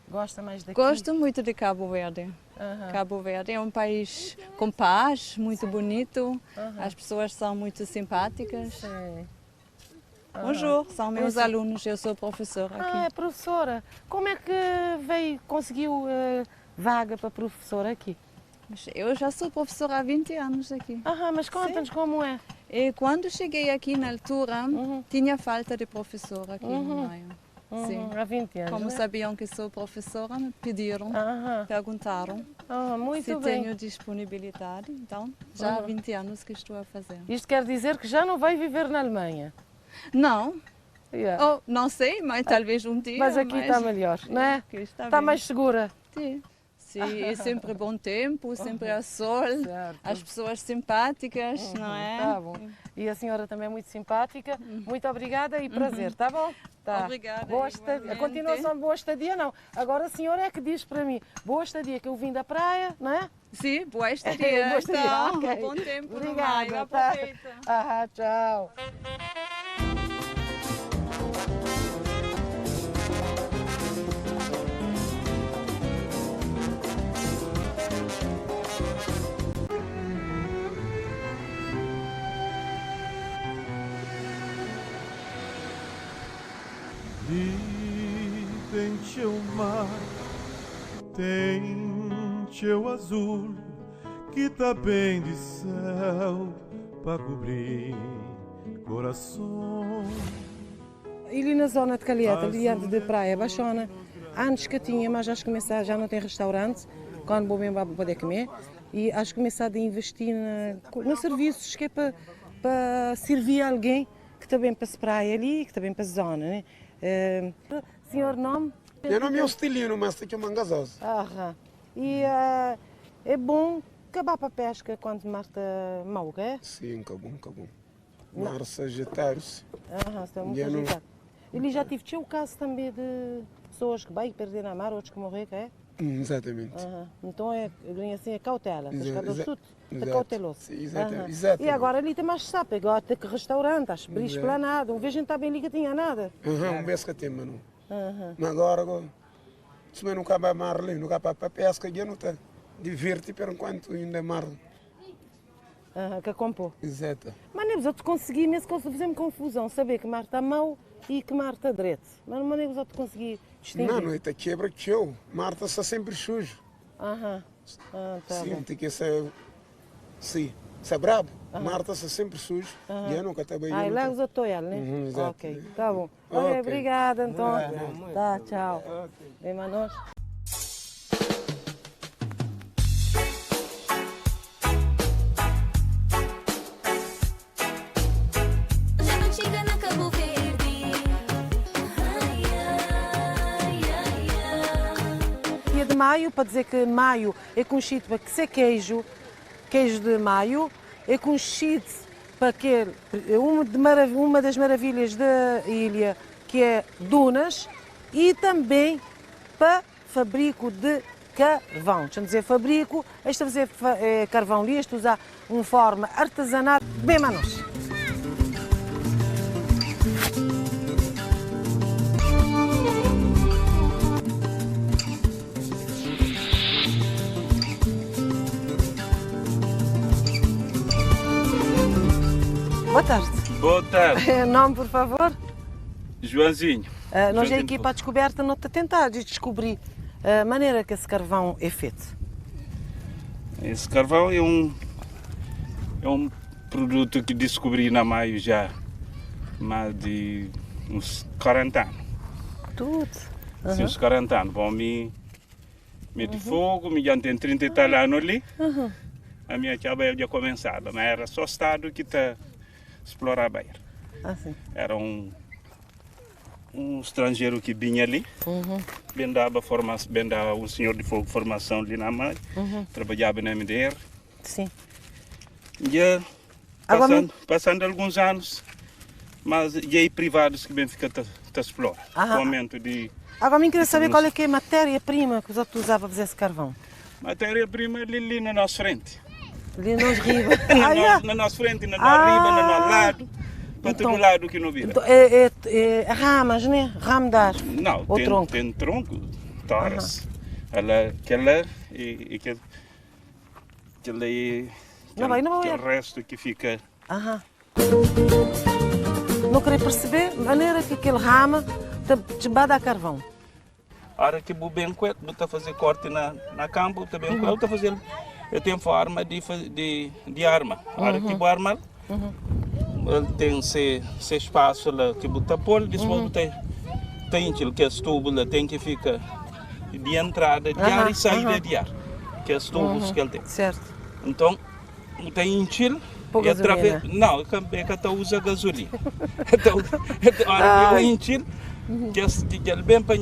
Gosta mais daqui? Gosto muito de Cabo Verde. Cabo Verde é um país com paz, muito bonito. As pessoas são muito simpáticas. Sim. Bonjour, são meus alunos, eu sou professora aqui. É professora. Como é que conseguiu vaga para professora aqui? Eu já sou professora há 20 anos aqui. Mas conta-nos como é. E quando cheguei aqui na altura, tinha falta de professora aqui no Maio. Sim. Há 20 anos. Como né? sabiam que sou professora, me pediram, perguntaram muito se bem. tenho disponibilidade. Então, já há 20 anos que estou a fazer. Isto quer dizer que já não vai viver na Alemanha? Não. Yeah. Não sei, mas talvez um dia. Mas aqui está melhor, não é? Está mais segura. Sim. Sim, é sempre bom tempo, sempre a sol, as pessoas simpáticas, não é? Tá bom. E a senhora também é muito simpática. Muito obrigada e prazer, tá bom? Tá. Obrigada. Boa estadia. A continuação, boa estadia não. Agora a senhora é que diz para mim, boa estadia, que eu vim da praia, não é? Sim, boa estadia. Boa estadia. Então, Okay. bom tempo. Obrigada. Aproveita. Tchau. E tem o mar, tem o azul, que tá bem de céu para cobrir coração. Ali na zona de Calheta, diante de praia Baixona, antes que tinha, mas acho que começar, já não tem restaurante, quando vou bem para poder comer, e acho que começar a investir nos serviços que é para servir alguém que também para a praia ali, que também para a zona, né? Senhor nome? Meu nome é Ostilino, mas aqui é Mangazoso. E é bom acabar para a pesca quando Marta Mauga, é? Sim, acabou. Mar Sagitários. Está muito agitado. Ele já tive o caso também de pessoas que vai perder na mar, outros que morrer, é? Exatamente. Então é assim, cautela, pescadores tudo, é cauteloso. Exatamente. E agora ali tem mais sapo, agora tem que restaurante, acho que esplanada, um vez a gente está bem ali que tinha nada. Um vez que tem, mano. Mas agora, se não acaba a mar ali, não acaba a pesca, já não está diverte por enquanto ainda mar. Que compor. Exato. Mas nem os outros consegui, mesmo que fizemos confusão, saber que mar está mau e que mar está direito. Mas não nem os outros consegui distinguir. Não está quebra que eu. Marta está sempre sujo. Tá sim, bom. tem que ser. Sim, se é brabo. Marta está sempre sujo. Já nunca está bem. E lá os outros né? Exato. Ok, tá bom. Ok, obrigada então. Tá, tchau. Bem, Manos. maio, para dizer que maio é conhecido para que ser queijo de maio, é conhecido para que uma das maravilhas da ilha, que é dunas, e também para fabrico de carvão. Deixa-me dizer fabrico, este a fazer carvão ali, este usar uma forma artesanal, bem manos. Boa tarde. Boa tarde. Nome, por favor? Joãozinho. Nós é aqui para a descoberta, não te tentar descobrir a maneira que esse carvão é feito. Esse carvão é um produto que descobri na Maio já há mais de uns 40 anos. Tudo? Sim, uns 40 anos. Bom, me de fogo, me já tem 30 e tal anos ali. A minha tia já começada, mas era só estado que está explorar a Bahia. Era um estrangeiro que vinha ali, vendava um senhor de fogo formação ali na Maio, trabalhava na MDR. Sim. E passando alguns anos, mas e aí privados que bem fica a explorar. Com aumento de... Agora, me queria saber qual é que é a matéria-prima que os outros usavam para fazer esse carvão. Matéria-prima ali na nossa frente. Ali nos riba. Na nossa frente, na nossa riba, no nosso lado. Para todo lado que não vira. Então, é ramas, né? Ramo de árvore. Não, tem tronco, toras. Aquele resto que fica... Não queria perceber a maneira que aquele ramo te bada a carvão. A hora que o bem coito, está a fazer corte na campo, também está a fazer... Eu tenho forma de arma. A hora que o arma, ele tem esse espaço lá que bota polo, depois tem que esse tubo lá tem que ficar de entrada de ar e saída de ar, que é os tubos que ele tem. Certo. Então, tem enchil e através... Não, é que usa gasolina. Então, a hora que enchil, que ele bem para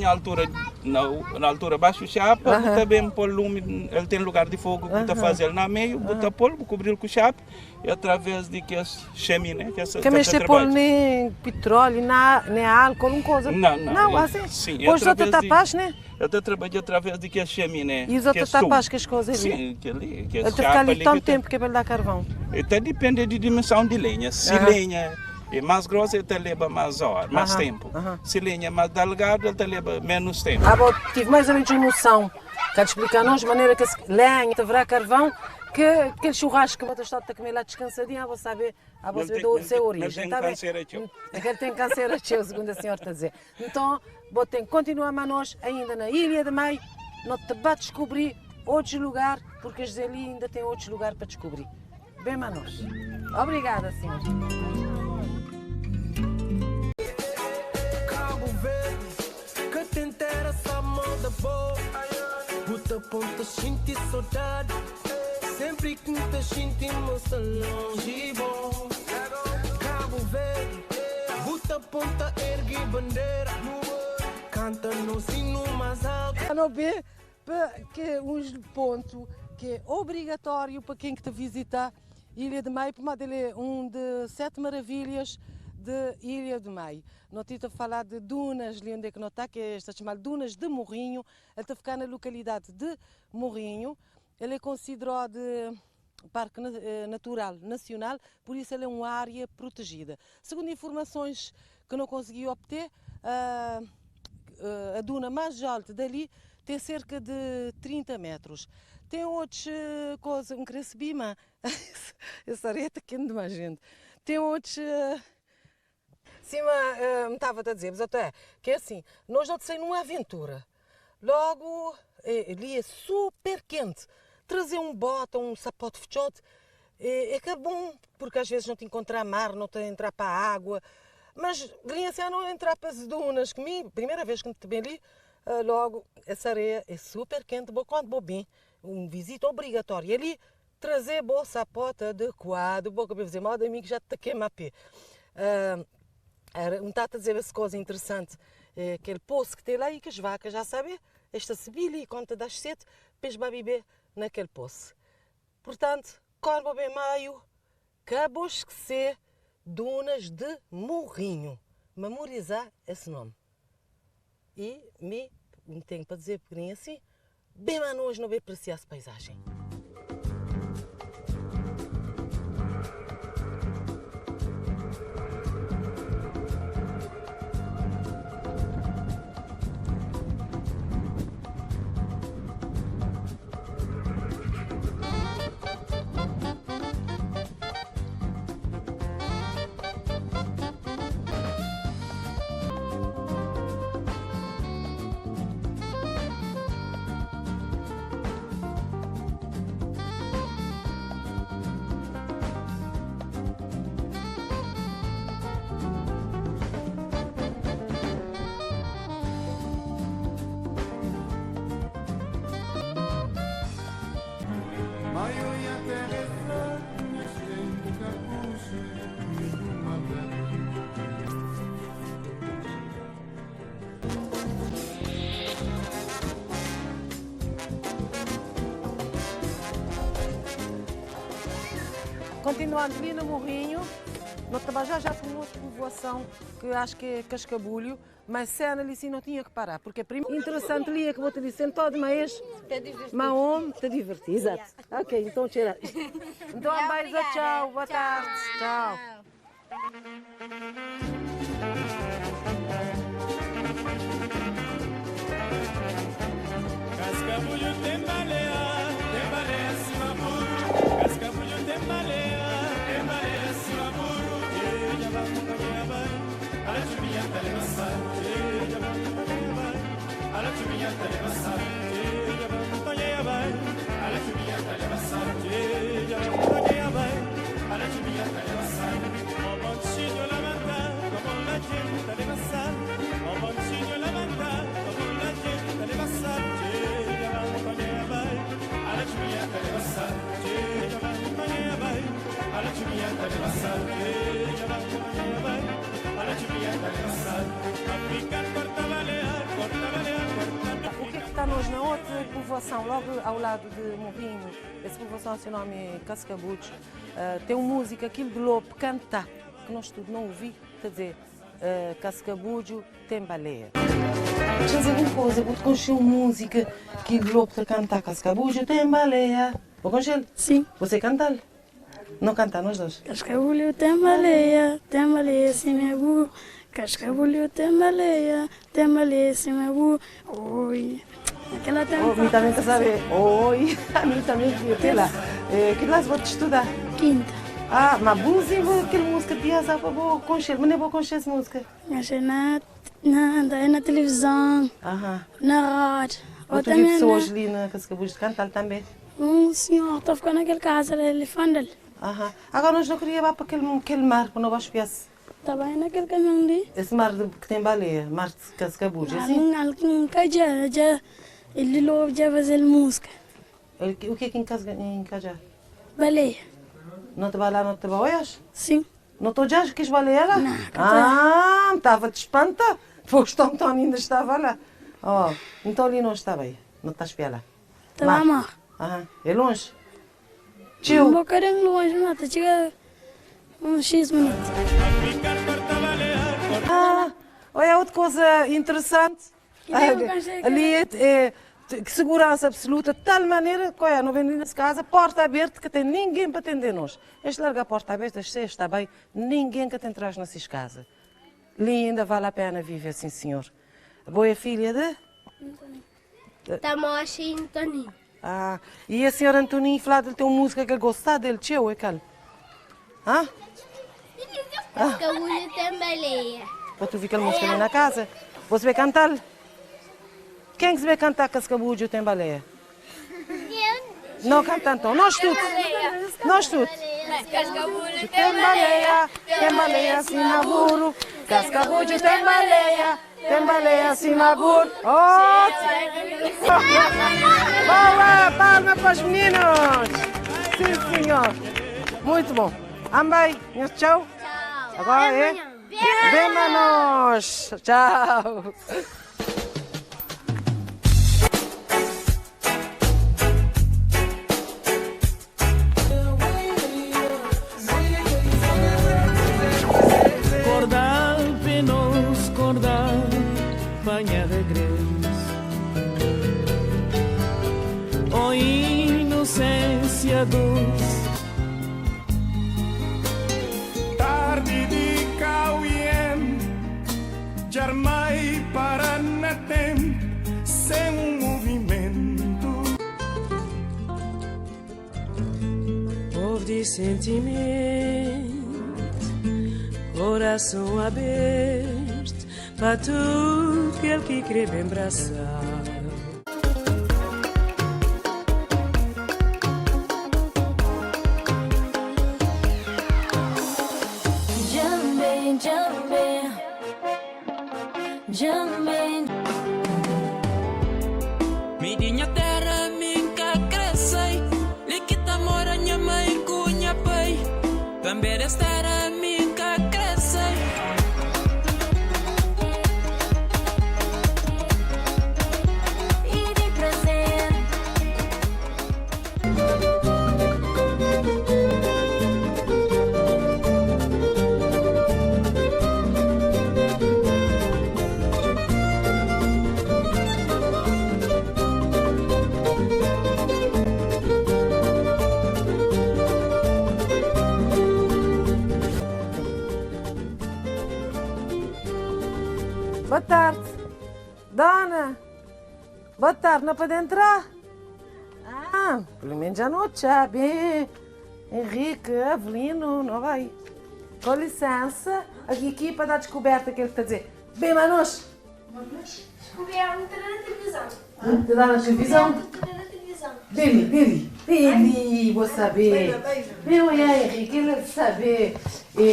na altura baixo chapa, bota bem para o lume, ele tem lugar de fogo, bota fazer na meio, bota polvo, cobrir com chapa, e através de que as chaminé, que essa que você põe nem petróleo, nem álcool, uma coisa. Não, assim. Sim, pois outro tapas, né? Eu trabalho através de que as chaminé. E os outros tapas que as coisas ali? Sim, que ali. Ele fica ali tanto tempo que é para dar carvão. Então depende de dimensão de lenha. Se lenha é mais grossa, ele leva mais hora, mais tempo. Se lenha é mais delgada, ele leva menos tempo. Tive mais ou menos noção. Quero explicar-nos de maneira que lenha, haverá carvão, que aquele churrasco que você está a comer lá descansadinho, você sabe a sua origem. Ele tem câncer a teu. Ele tem câncer a teu, segundo a senhora está a dizer. Então, você tem que continuar a nós ainda na Ilha de Maio, não te vai descobrir outros lugares, porque as ali ainda tem outros lugares para descobrir. Bem, manos. Obrigada, senhora. Cabo Verde, que te interessa a moda boa. Puta ponta, sente saudade. Sempre que te sentimos longe, bom. Cabo Verde, puta ponta, ergue bandeira. Canta no sino mais alto. Não vê que é um ponto que é obrigatório para quem que te visita Ilha de Maio, porque ele é um de 7 maravilhas de Ilha de Maio. Nós estamos a falar de dunas, ali onde é que não está, que é esta chamada Dunas de Morrinho. Ele está a ficar na localidade de Morrinho. Ele é considerado Parque Natural Nacional, por isso ele é uma área protegida. Segundo informações que não consegui obter, a duna mais alta dali tem cerca de 30 metros. Tem outras coisas, um crescibima, essa areta que é de mais gente. Tem outros... Cima, me estava a dizer, mas até que é assim, nós não saímos numa aventura. Logo, ali é super quente. Trazer um bote ou um sapato fechote é que é bom, porque às vezes não te encontrar mar, não te entrar para a água. Mas, Grinha, não entrar para as dunas, comigo, primeira vez que me bem ali, logo, essa areia é super quente, quando vou bem, uma visita obrigatória. E ali, trazer bom sapato adequado, bom, que eu dizer, mal de amigo já te queima a pé. Me está a dizer essa coisa interessante, aquele poço que tem lá e que as vacas, já sabem, esta sebila e conta das 7, depois vai beber naquele poço. Portanto, quando bem maio, acabou de esquecer Dunas de Morrinho. Memorizar esse nome. E me tenho para dizer pequenininho assim, bem mais hoje não vai apreciar essa paisagem. Continuando ali no Morrinho, nós já temos outra povoação que acho que é Cascabulho, mas cena ali sim não tinha que parar, porque a primeira interessante ali é que vou te dizer todo, mas está divertido. Exato. Ok, então tira. Então um beijo, tchau, boa tarde, tchau. Cascabulho tem baleia simaburu. Cascabulho tem baleia simaburu. Ella va a vai, a la chumillanta le pasa. Ella va a vai, a la chumillanta le pasa. Ella va a vai, a la chumillanta le pasa. Ella va a vai, a la chumillanta le pasa. O boncillo la manda, como la gente le pasa. O boncillo la manda, como la gente le pasa. Ella va a vai, a la chumillanta le pasa. Ella va a vai, a la chumillanta le pasa. Ella va a vai, a la chumillanta le pasa. Aplicar corta balear, corta balear, corta. O que está hoje na outra povoação, logo ao lado de Morrinho, essa povoação, seu nome é Cascabulho, tem uma música, aquilo de Lobo canta, que nós tudo não ouvi, quer dizer, Cascabulho tem baleia. Deixa eu dizer uma coisa, vou-te conhecer uma música que de Lobo te canta, Cascabulho tem baleia. Vou conhecer? Sim. Você canta? Não canta, nós dois. Cascabulho tem baleia, sim meu burro. Cascabulho tem baleia, sim meu burro. Oi. Aquela tem. Oh, também quer saber. Oi, a mim também queria lá. Que lá vou te estudar? Quinta. Ah, mas vou aquela música de asa para vou conhecer, mas nem vou conhecer essa música. Mas é na televisão, na rádio. Ou tu viu pessoas ali na Cascabulho de cantar também? Um senhor está ficando naquele casa, ele fandel. Agora nós não queríamos ir para aquele mar, para não baixar-se. Está bem naquele caminhão ali? Esse mar que tem baleia, mar de Cascabulho, assim? Ele logo já fazer música. O que é que em Cajá? Baleia. Não te vai lá, não te boias? Sim. Não estou já quis baleia lá? Não. Estava te espanta. Foste tão ainda estava lá. Oh, então ali não está bem. Não está a espiar lá. Estava a mar. É longe? Tio? Um bocadinho longe, não. Está chegando uns X minutos. Olha, outra coisa interessante. Ali é segurança absoluta, de tal maneira que não vem nessa casa, porta aberta, que tem ninguém para atender nós. Este larga a porta aberta, às 6 está bem, ninguém que te entrar nessas casas. Linda, vale a pena viver, sim senhor. Boa filha de? Tamocha e Antoninho. E a senhora Antoninho falou que ele tem uma música que ele gosta dele, tio, é aquele? Cascabulho tem baleia. Para tu ver aquela música ali na casa? Você vai cantar? Quem que vai cantar Cascabulho tem baleia? Não canta então, nós tudo. Nós tudo. Cascabulho tem baleia assim na burro. Cascabulho tem baleia assim na burro. Boa, palma para os meninos. Sim, senhor. Muito bom. Ambai, tchau. Agora é. Vem a nós. Tchau. doce. Tarde de Cauien, Jarmai para na tempo, sem movimento. Povo de sentimento, coração aberto, para tudo que ele que quer bem abraçar. Jamben. Midinha terra minha crescei, liquita mora minha mãe cunha pai, também terra minha crescei. E de prazer. Boa tarde. Dona. Boa tarde, não pode entrar? Ah, pelo menos já não já bem. Henrique, Avelino, não vai. Com licença, a equipa da descoberta que ele está a dizer. Bem, Manos. Descobriram muito na televisão. Te dá na televisão? Na televisão. Dele, vou saber. Meu, Henrique, ele deve saber.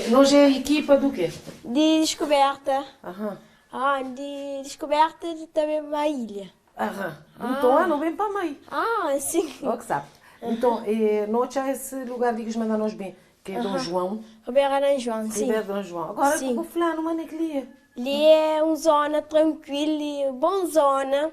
Nós é a equipa do quê? De descoberta. Aham. De descoberta de também uma ilha. Aham. Então, não vem para a mãe. Sim. O que sabe. Então, nós já esse lugar, digas, mandar nós bem, que é Dom João. Ribeira Dom João, sim. Ribeira Dom João. Agora, o fulano, mano, é que ele é? Ali é uma zona tranquila, boa zona.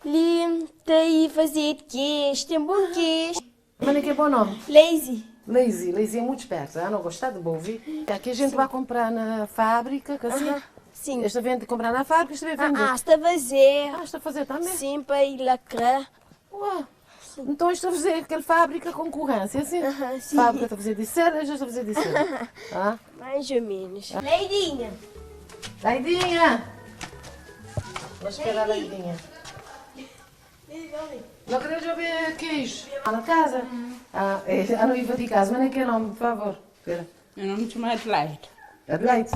Ali tem fazer de queijo, tem bom queijo. Mano, que é bom nome? Lazy. Lazy é muito esperto, não gostar de ouvir. Aqui a gente vai comprar na fábrica, que assim. Sim. Esta vende comprar na fábrica, esta vende vender. Está a fazer. Está a fazer também? Sim, para ir lacrar. Então está a fazer aquela fábrica concorrência, assim? Sim. Fábrica está a fazer de cera, já está a fazer de cera. Mais ou menos. Leidinha. Leidinha! Vou esperar a Leidinha. Não queres ver queijo? Na casa? A noiva de casa, mas nem que é nome, por favor. Espera. Meu nome é Adelaide. Adelaide?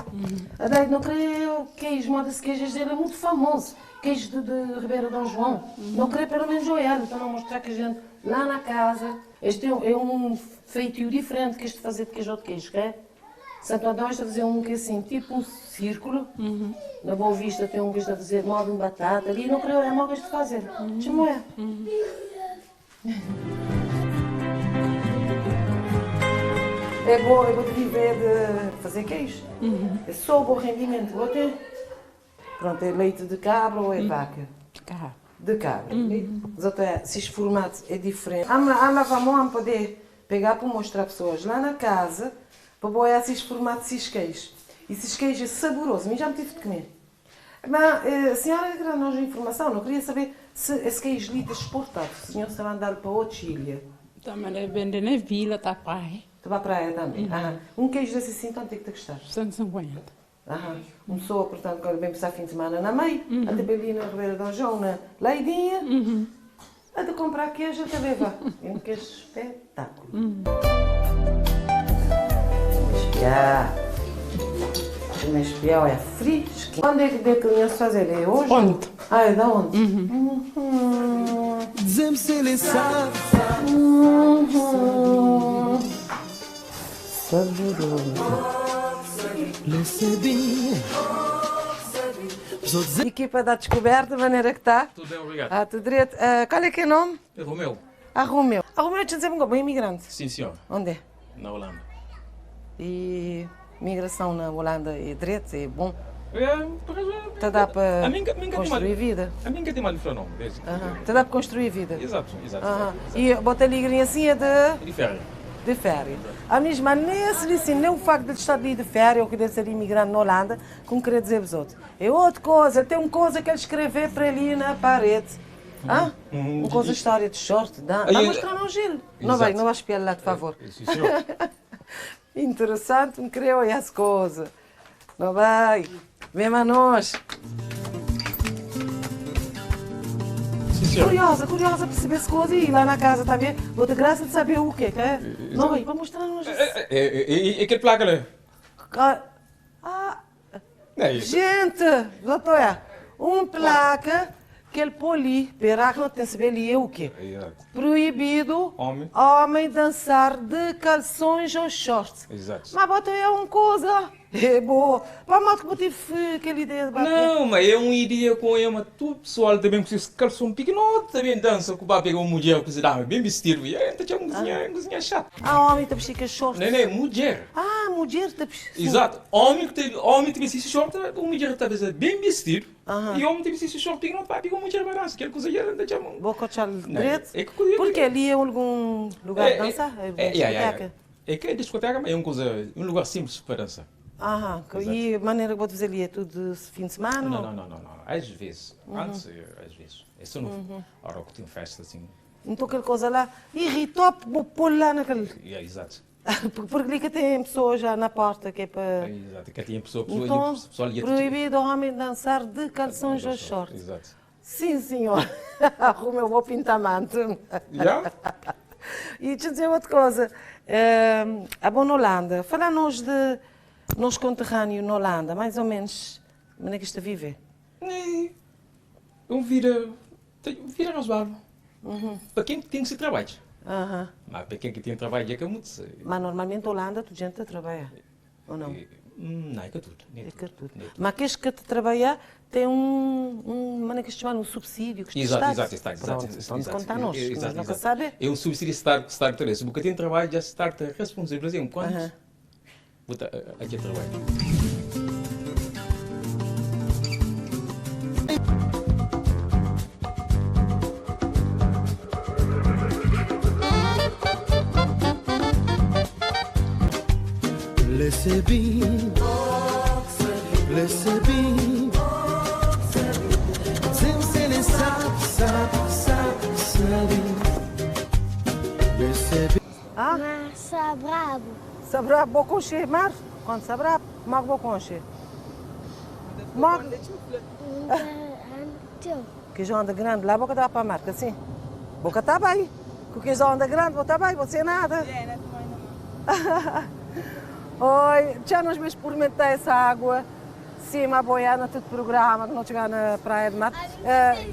Adelaide, não creio queijo, moda-se queijos dele é muito famoso. Queijo de Ribeira Dom João. Não creio pelo menos olhar, então não mostrar que a gente lá na casa. Este é um feitio diferente que este fazer de queijo ou de queijo, é? Santo Adão está a fazer um que é assim, tipo um círculo. Na Boa Vista tem um que está a fazer modo de batata. Ali não creio, é modo de fazer. Chamo é. É bom de viver de fazer queijo. É só bom rendimento. Vou ter. Pronto, é leite de cabra ou é vaca? De cabra. Mas até, se este formato é diferente. Vamos poder pegar para mostrar pessoas lá na casa para boiar esses formatos de esses queijos. E esses queijos é saboroso, mas já me tive de comer. Mas a senhora queria nós informação, não queria saber se esse queijo ali está exportado, se o senhor estava a andar para outra ilha. Também vende na vila, tá pai. Estava à praia também. Um queijo desse assim, quanto é que está a custar? 150. Começou, portanto, quando vem passar fim de semana na meia, até para ali na Ribeira Dom João, na Leidinha, a de comprar queijo, até ver vá. É um queijo espetáculo. Espiar. O espiar é fresco. Quando é que deu que eu ia fazer? É hoje? Ontem. É da onde? Dizem-me se ele sabe. Saboroso. Equipa da descoberta, de maneira que está. Tudo bem, obrigado. Tudo direito. Qual é que é o nome? É Romeu. Romeu. Romeu, deixa eu dizer um imigrante. Sim, senhor. Onde é? Na Holanda. E migração na Holanda é direito, é bom? Te dá para construir vida? A mim que tem mal de nome, desde. Te dá para construir vida? Exato. E bota ali a assim é de férias. De férias. A mesma nesse disse, nem o facto de estar ali de férias ou que deve ser imigrante na Holanda, como queria dizer os outros. É outra coisa, tem uma coisa que ele escrever para ali na parede. Ah? Uma coisa história de short, dá mostrar no Gil. Não vai espiar lá, por favor. Sim, senhor. Interessante, me criou essa coisa. Não vai. Vem a nós. Curiosa perceber essa coisa e lá na casa também. Vou ter graça de saber o que é. Não vai, para mostrar nos. E aquele placa ali? Gente, doutor, placa que ele poli, para que não tem saber ali é o quê? Proibido homem dançar de calções ou shorts. Exato. Mas bota é uma coisa. É boa. Para mal que eu tive aquela ideia de bater. Não, mas é uma ideia com ela, tu pessoal também precisa calção pequeno, também dança com o papai com uma mulher que se dá bem vestido. E aí, então uma cozinha chata. Homem te vestido shorts. Não, mulher. Mulher te vestido. Exato. Homem te vestido short, a mulher está bem vestido. E homem te vestido short pequeno, papai com uma mulher para dança. Aquela coisa ela deixa uma. Vou cochar direito. Porque ali é algum lugar de dança? É que é discoteca, mas é um lugar simples para dançar. E a maneira que vou fazer ali é tudo fim de semana? Não. Às vezes. Antes, às vezes. É só no hora que tem festa assim. Então aquela coisa lá irritou, vou pôr lá naquele. Exato. Porque ali que tem pessoas já na porta que é para. Exato, que tem pessoa ali. Proibido o homem dançar de calções ou shorts. Exato. Sim, senhor. Arrumo, eu vou pintar manto. Já? E deixa eu dizer outra coisa. A boa Holanda, falar-nos de. Nos conterrâneos na Holanda, mais ou menos, como é que está a viver? Vira razoável. Para quem tem que se trabalhar. Mas para quem tem trabalho é que é muito. Mas normalmente na Holanda tu gente trabalha, ou não? Não, é que tudo. Mas aqueles que trabalham tem maneira que se chama um subsídio. Que Exato. Vamos contar nós, nunca sabe? É um subsídio estar interesse. Porque tem trabalho já está responsável. Quando? Aqui é trabalho. Laissez bien, Zimsele sap, Mas sabrabo. Sabrabo, vou concher, mar? Quando sabrabo, mag vou concher. Mag. Que já anda grande lá, boca dá para a marca, sim. Boca está bem. Porque já anda grande, vou estar bem, vou ser nada. Oi, já nos vamos experimentar essa água. Sim, a boiar todo programa, que não chegar na Praia de Mar.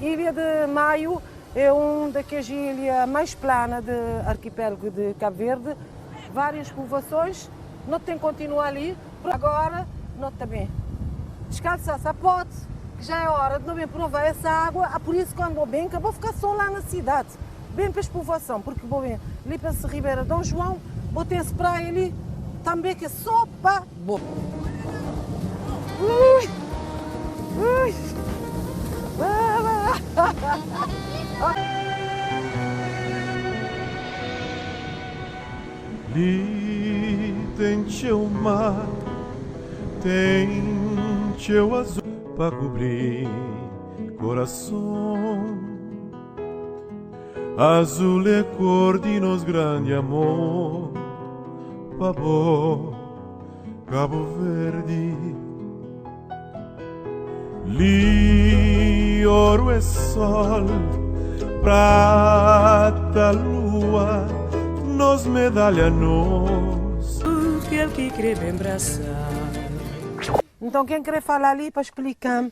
Ilha de Maio é daquelas ilhas mais planas do arquipélago de Cabo Verde. Várias povoações, não tem que continuar ali, por agora, não também. Descansa, sapote, que já é hora de não bem provar essa água, por isso quando vou bem, que eu vou ficar só lá na cidade, bem para a povoação, porque vou bem ali para a Ribeira Dom João, vou ter essa praia ali, também que é só para bom. Ali tem teu mar, tem teu azul para cobrir coração. Azul é cor de nos grande amor, pavor, Cabo Verde. Li ouro é sol, prata lua, nos medalha nos. Aquele que quer me abraçar. Então quem quer falar ali para explicar,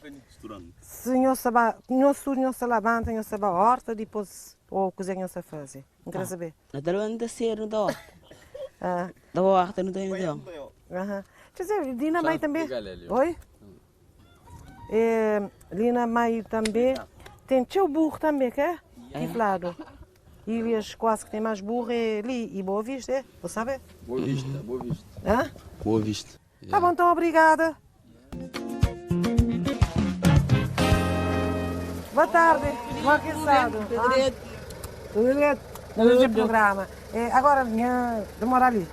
senhor Salaban, senhor Sabá horta, depois ou cozinha se fazer. Não quer saber? Não dá onde ser no da horta. Da horta não tem não. Quer dizer, Lina Mai também. Oi? Lina Mai também. Tem teu burro também, que é? Tiflado. Ilhas quase que tem mais burro é ali e Boa Vista, é? Você sabe? Boa Vista, Boa Vista. Hã? Boa Vista. Tá bom, então, obrigada. Boa tarde. Mal que sabe. Tudo direito. No programa. Agora, demora ali.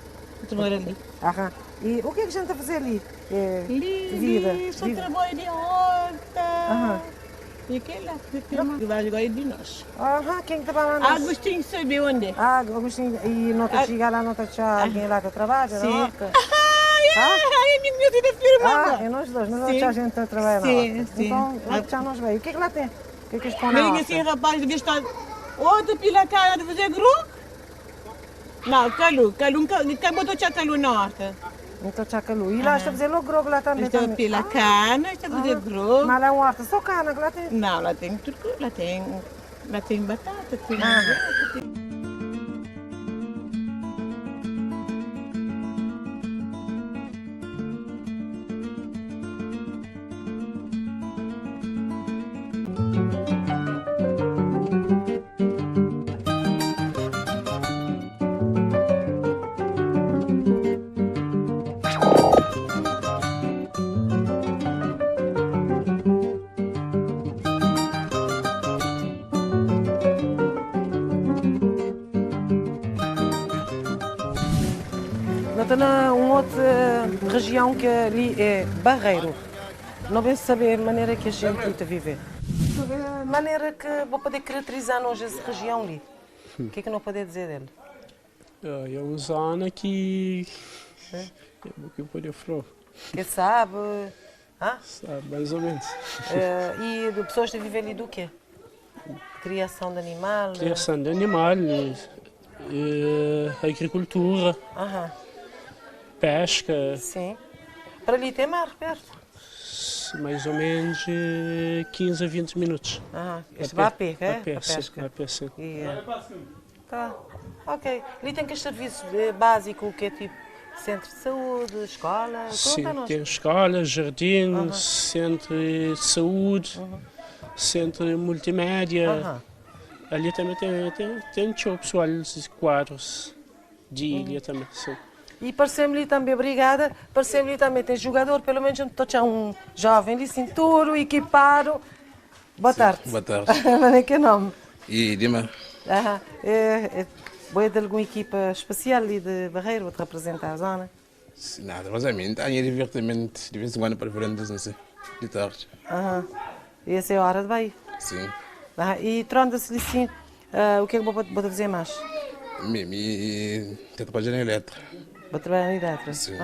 Demora ali. E o que é que a gente está a fazer ali? Vida. Só trabalho de horta. Fiquei lá, que vai agora de nós. Quem que trabalha lá? Agostinho sabe onde é. Agostinho, e não te chega lá, não te chega alguém lá que trabalha? Sim. Na horta? Ai, minha filha da firma. É nós dois, mas não há gente a trabalhar na Sim, horta. sim. Então, lá já nós veio. O que é que lá tem? O que é que eles põem na Vem horta? assim, rapaz, de vista. Outra pila cara de fazer gru? Não, calu, botou já calu na horta. Então, já calu. E lá está a fazer logo grogo lá também. Está pela cana, está a fazer grogo. Mas lá é uma horta, só cana que lá tem? Não, lá tem tudo, lá tem batata, tem Então, uma outra região que ali é Barreiro. Não bem saber a maneira que a gente está a viver. A maneira que vou poder caracterizar-nos essa região ali. O que é que não poder dizer dele? É uma zona que... É o que eu poderia falar. Que sabe? Sabe, mais ou menos. E de pessoas que vivem ali do quê? Criação de animal? Criação de animal, agricultura, pesca. Sim. Para ali tem mar perto? Mais ou menos 15 a 20 minutos. Este vai a pé, é? A pé, sim. pesca. A pé, sim. Tá. Ok. Ali tem aqueles serviços básicos, que é tipo centro de saúde, escola? Sim, tem escola, jardim, centro de saúde, centro multimédia. Ali também tem pessoal de quadros de ilha também, sim. E pareceu-me também, obrigada, pareceu-me também tem jogador, pelo menos estou um jovem de cintura, equipado. Boa tarde. Boa tarde. Mas que nome? E Dima? Boa de alguma equipa especial ali de Barreiro, vou-te representar a zona? Nada, mas a mim, tenho divertimento de vez em quando para frente, não sei, de tarde. E essa é a hora de bair? Sim. E tronda-se assim, o que é que vou dizer mais? Mimi, estou trabalhando em elétrica. Vou trabalhar em elétrica? Sim.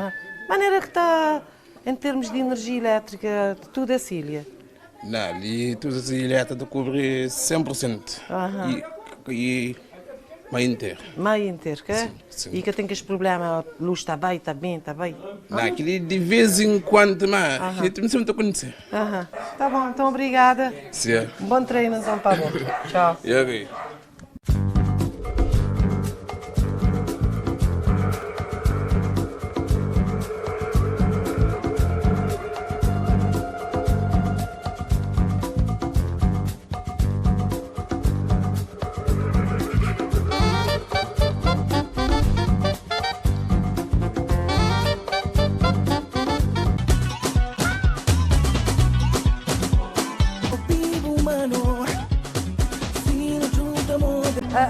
Maneira que está, em termos de energia elétrica, tudo é Cília? Não, ali tudo a elétrica cobre 100%. E meio inteiro. Meio inteiro, que? Sim. E que tem aqueles problemas, a luz está bem, está bem, está bem? Não, aquele de vez em quando, mas eu também sempre estou a conhecer. Tá bom, então obrigada. Sim. Bom treino, São Paulo. Tchau. Eu vi.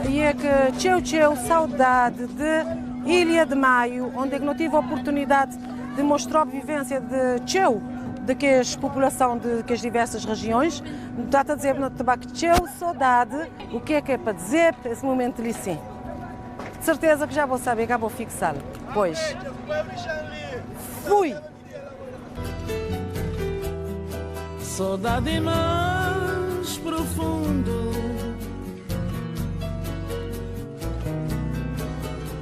E é que tchau, saudade de Ilha de Maio, onde eu não tive a oportunidade de mostrar a vivência de tchau, de que as população de que as diversas regiões. Está a dizer no tabaco tchau, saudade, o que é para dizer esse momento ali sim. De certeza que já vou saber, já vou fixar. Pois. Fui! Saudade mais profundo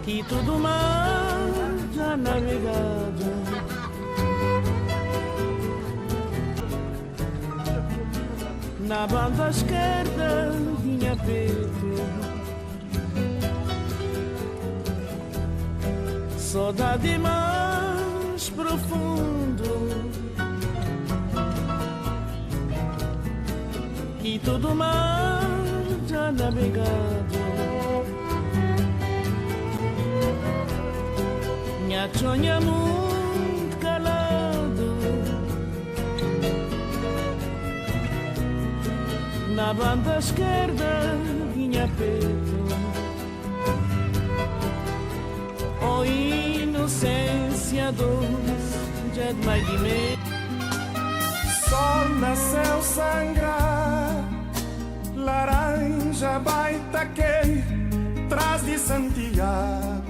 que tudo mais já navegado. Na banda esquerda tinha peito, saudade mais profundo que tudo mais já navegado. Minha sonha muito calado na banda esquerda vinha peito. Oh, inocência doce, já de mais de meio. Sol nasceu sangrar já baita que traz de Santiago.